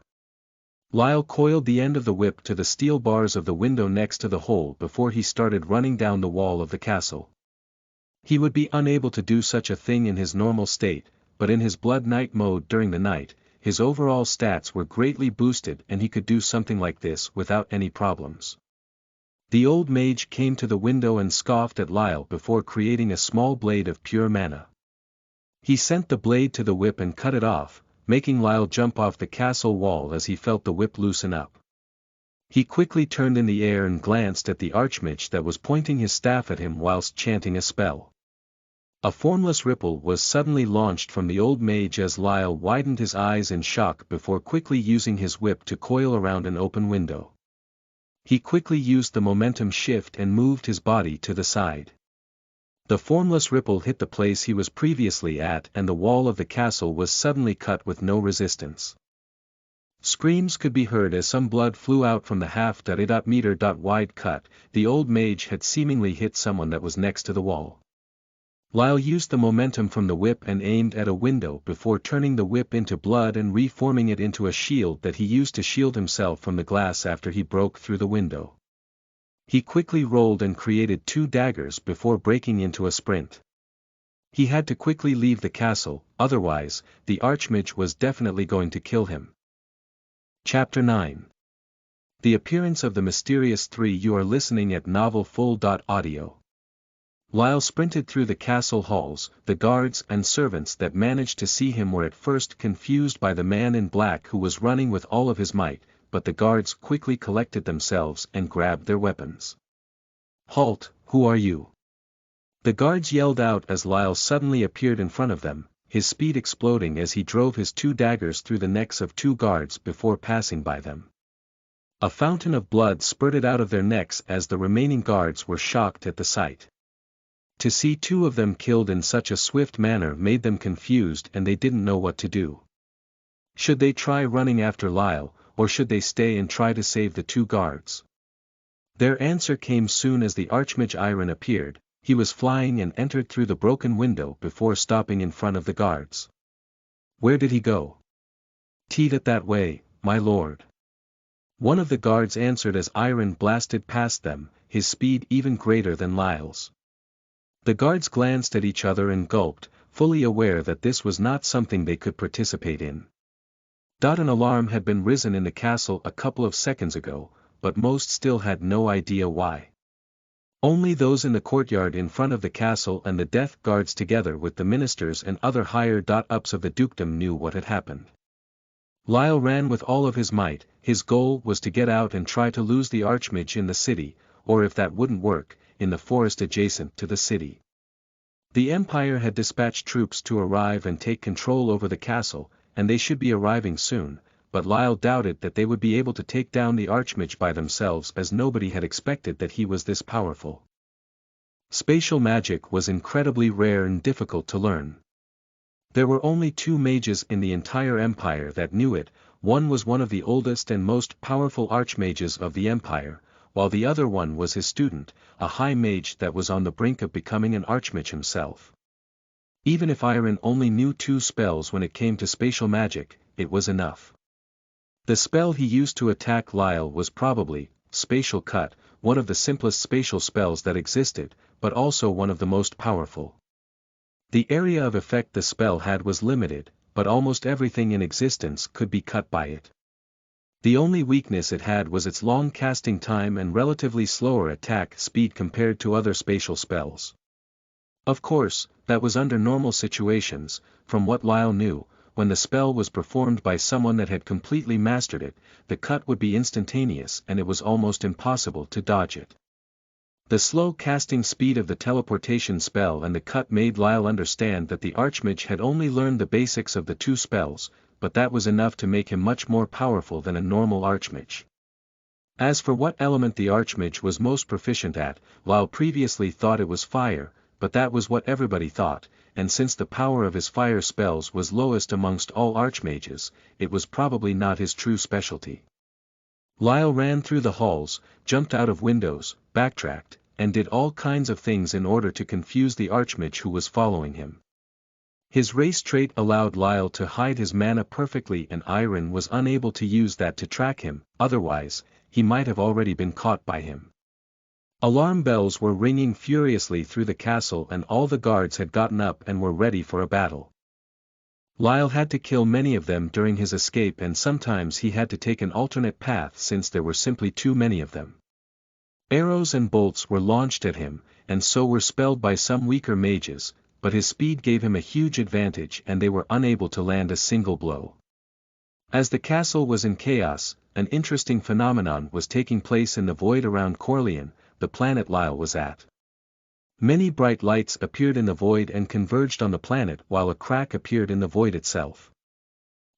Lyle coiled the end of the whip to the steel bars of the window next to the hole before he started running down the wall of the castle. He would be unable to do such a thing in his normal state, but in his Blood Knight mode during the night, his overall stats were greatly boosted and he could do something like this without any problems. The old mage came to the window and scoffed at Lyle before creating a small blade of pure mana. He sent the blade to the whip and cut it off, making Lyle jump off the castle wall as he felt the whip loosen up. He quickly turned in the air and glanced at the archmage that was pointing his staff at him whilst chanting a spell. A formless ripple was suddenly launched from the old mage as Lyle widened his eyes in shock before quickly using his whip to coil around an open window. He quickly used the momentum shift and moved his body to the side. The formless ripple hit the place he was previously at and the wall of the castle was suddenly cut with no resistance. Screams could be heard as some blood flew out from the half-meter wide cut. The old mage had seemingly hit someone that was next to the wall. Lyle used the momentum from the whip and aimed at a window before turning the whip into blood and reforming it into a shield that he used to shield himself from the glass after he broke through the window. He quickly rolled and created 2 daggers before breaking into a sprint. He had to quickly leave the castle, otherwise, the Archmage was definitely going to kill him. Chapter 9. The Appearance of the Mysterious Three. You are listening at novelfull.audio. Lyle sprinted through the castle halls. The guards and servants that managed to see him were at first confused by the man in black who was running with all of his might, but the guards quickly collected themselves and grabbed their weapons. "Halt, who are you?" The guards yelled out as Lyle suddenly appeared in front of them, his speed exploding as he drove his 2 daggers through the necks of 2 guards before passing by them. A fountain of blood spurted out of their necks as the remaining guards were shocked at the sight. To see 2 of them killed in such a swift manner made them confused and they didn't know what to do. Should they try running after Lyle, or should they stay and try to save the 2 guards? Their answer came soon as the Archmage Iron appeared. He was flying and entered through the broken window before stopping in front of the guards. "Where did he go?" "Teed that way, my lord." One of the guards answered as Iron blasted past them, his speed even greater than Lyle's. The guards glanced at each other and gulped, fully aware that this was not something they could participate in. An alarm had been risen in the castle a couple of seconds ago, but most still had no idea why. Only those in the courtyard in front of the castle and the death guards together with the ministers and other higher-ups of the dukedom knew what had happened. Lyle ran with all of his might. His goal was to get out and try to lose the Archmage in the city, or if that wouldn't work, in the forest adjacent to the city. The Empire had dispatched troops to arrive and take control over the castle, and they should be arriving soon, but Lyle doubted that they would be able to take down the Archmage by themselves as nobody had expected that he was this powerful. Spatial magic was incredibly rare and difficult to learn. There were only 2 mages in the entire empire that knew it. One was one of the oldest and most powerful archmages of the empire, while the other one was his student, a high mage that was on the brink of becoming an archmage himself. Even if Iron only knew 2 spells when it came to spatial magic, it was enough. The spell he used to attack Lyle was probably Spatial Cut, one of the simplest spatial spells that existed, but also one of the most powerful. The area of effect the spell had was limited, but almost everything in existence could be cut by it. The only weakness it had was its long casting time and relatively slower attack speed compared to other spatial spells. Of course, that was under normal situations. From what Lyle knew, when the spell was performed by someone that had completely mastered it, the cut would be instantaneous and it was almost impossible to dodge it. The slow casting speed of the teleportation spell and the cut made Lyle understand that the Archmage had only learned the basics of the 2 spells, but that was enough to make him much more powerful than a normal Archmage. As for what element the Archmage was most proficient at, Lyle previously thought it was fire, but that was what everybody thought, and since the power of his fire spells was lowest amongst all Archmages, it was probably not his true specialty. Lyle ran through the halls, jumped out of windows, backtracked, and did all kinds of things in order to confuse the Archmage who was following him. His race trait allowed Lyle to hide his mana perfectly and Iron was unable to use that to track him, otherwise, he might have already been caught by him. Alarm bells were ringing furiously through the castle and all the guards had gotten up and were ready for a battle. Lyle had to kill many of them during his escape and sometimes he had to take an alternate path since there were simply too many of them. Arrows and bolts were launched at him, and so were spelled by some weaker mages, but his speed gave him a huge advantage and they were unable to land a single blow. As the castle was in chaos, an interesting phenomenon was taking place in the void around Corleone, the planet Lyle was at. Many bright lights appeared in the void and converged on the planet while a crack appeared in the void itself.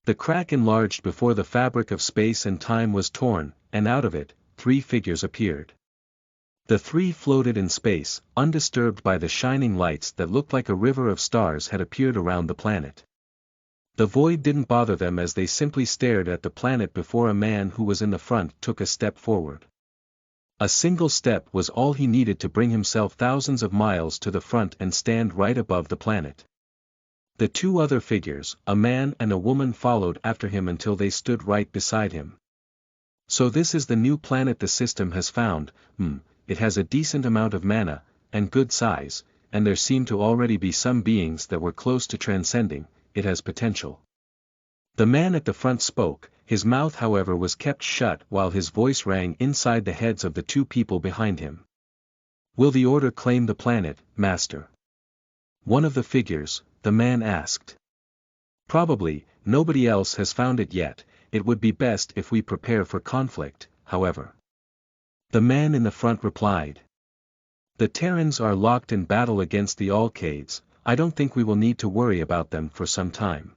The crack enlarged before the fabric of space and time was torn, and out of it, 3 figures appeared. The 3 floated in space, undisturbed by the shining lights that looked like a river of stars had appeared around the planet. The void didn't bother them as they simply stared at the planet before a man who was in the front took a step forward. A single step was all he needed to bring himself thousands of miles to the front and stand right above the planet. The two other figures, a man and a woman, followed after him until they stood right beside him. So this is the new planet the system has found. It has a decent amount of mana, and good size, and there seem to already be some beings that were close to transcending. It has potential. The man at the front spoke, his mouth however was kept shut while his voice rang inside the heads of the two people behind him. Will the Order claim the planet, Master? One of the figures, the man asked. Probably, nobody else has found it yet. It would be best if we prepare for conflict, however. The man in the front replied. The Terrans are locked in battle against the Alcades. I don't think we will need to worry about them for some time.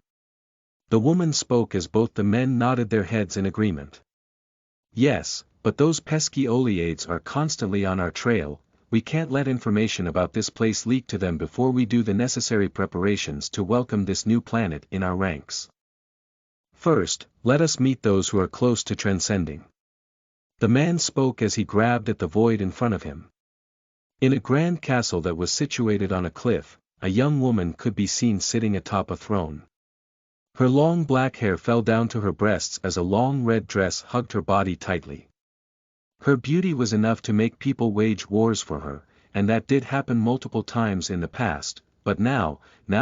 The woman spoke as both the men nodded their heads in agreement. Yes, but those pesky Oleades are constantly on our trail. We can't let information about this place leak to them before we do the necessary preparations to welcome this new planet in our ranks. First, let us meet those who are close to transcending. The man spoke as he grabbed at the void in front of him. In a grand castle that was situated on a cliff, a young woman could be seen sitting atop a throne. Her long black hair fell down to her breasts as a long red dress hugged her body tightly. Her beauty was enough to make people wage wars for her, and that did happen multiple times in the past, but now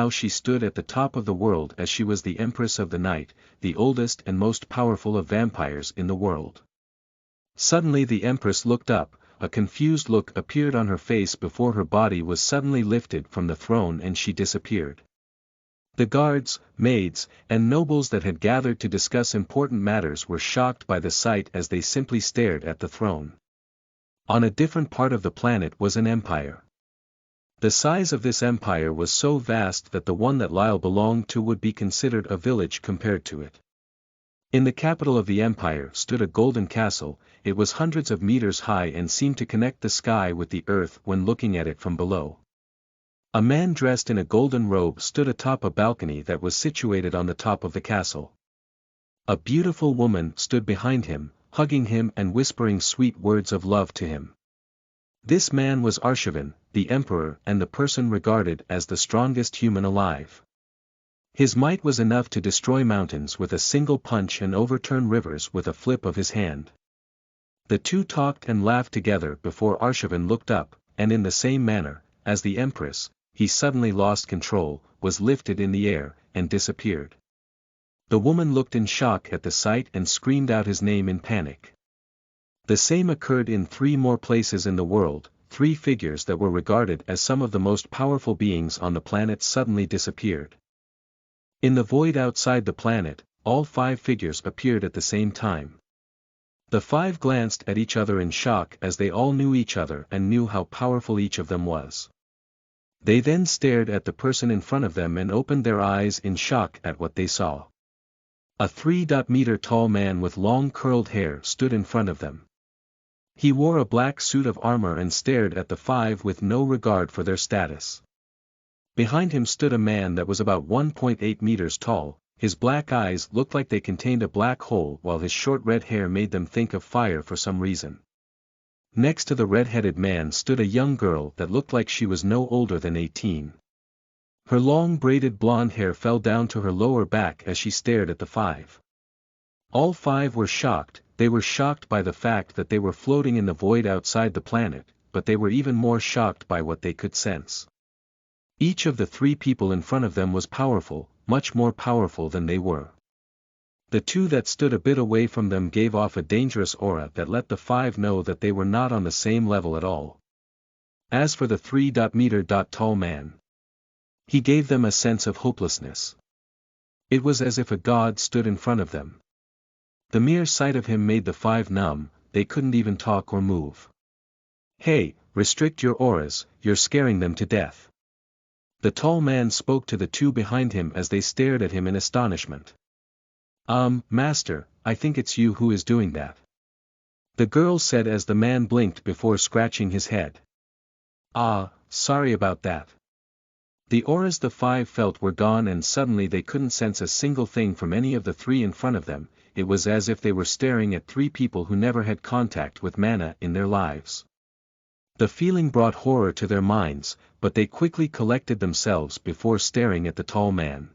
she stood at the top of the world as she was the Empress of the Night, the oldest and most powerful of vampires in the world. Suddenly the Empress looked up, a confused look appeared on her face before her body was suddenly lifted from the throne and she disappeared. The guards, maids, and nobles that had gathered to discuss important matters were shocked by the sight as they simply stared at the throne. On a different part of the planet was an empire. The size of this empire was so vast that the one that Lyle belonged to would be considered a village compared to it. In the capital of the empire stood a golden castle. It was hundreds of meters high and seemed to connect the sky with the earth when looking at it from below. A man dressed in a golden robe stood atop a balcony that was situated on the top of the castle. A beautiful woman stood behind him, hugging him and whispering sweet words of love to him. This man was Arshavin, the emperor and the person regarded as the strongest human alive. His might was enough to destroy mountains with a single punch and overturn rivers with a flip of his hand. The two talked and laughed together before Arshavin looked up, and in the same manner, as the Empress, he suddenly lost control, was lifted in the air, and disappeared. The woman looked in shock at the sight and screamed out his name in panic. The same occurred in 3 more places in the world. 3 figures that were regarded as some of the most powerful beings on the planet suddenly disappeared. In the void outside the planet, all 5 figures appeared at the same time. The 5 glanced at each other in shock as they all knew each other and knew how powerful each of them was. They then stared at the person in front of them and opened their eyes in shock at what they saw. A 3-meter tall man with long curled hair stood in front of them. He wore a black suit of armor and stared at the 5 with no regard for their status. Behind him stood a man that was about 1.8 meters tall. His black eyes looked like they contained a black hole while his short red hair made them think of fire for some reason. Next to the red-headed man stood a young girl that looked like she was no older than 18. Her long braided blonde hair fell down to her lower back as she stared at the 5. All 5 were shocked. They were shocked by the fact that they were floating in the void outside the planet, but they were even more shocked by what they could sense. Each of the 3 people in front of them was powerful, much more powerful than they were. The 2 that stood a bit away from them gave off a dangerous aura that let the 5 know that they were not on the same level at all. As for the 3-meter tall man, he gave them a sense of hopelessness. It was as if a god stood in front of them. The mere sight of him made the 5 numb. They couldn't even talk or move. Hey, restrict your auras, you're scaring them to death. The tall man spoke to the 2 behind him as they stared at him in astonishment. Master, I think it's you who is doing that. The girl said as the man blinked before scratching his head. Sorry about that. The auras the five felt were gone and suddenly they couldn't sense a single thing from any of the three in front of them. It was as if they were staring at three people who never had contact with mana in their lives. The feeling brought horror to their minds, but they quickly collected themselves before staring at the tall man.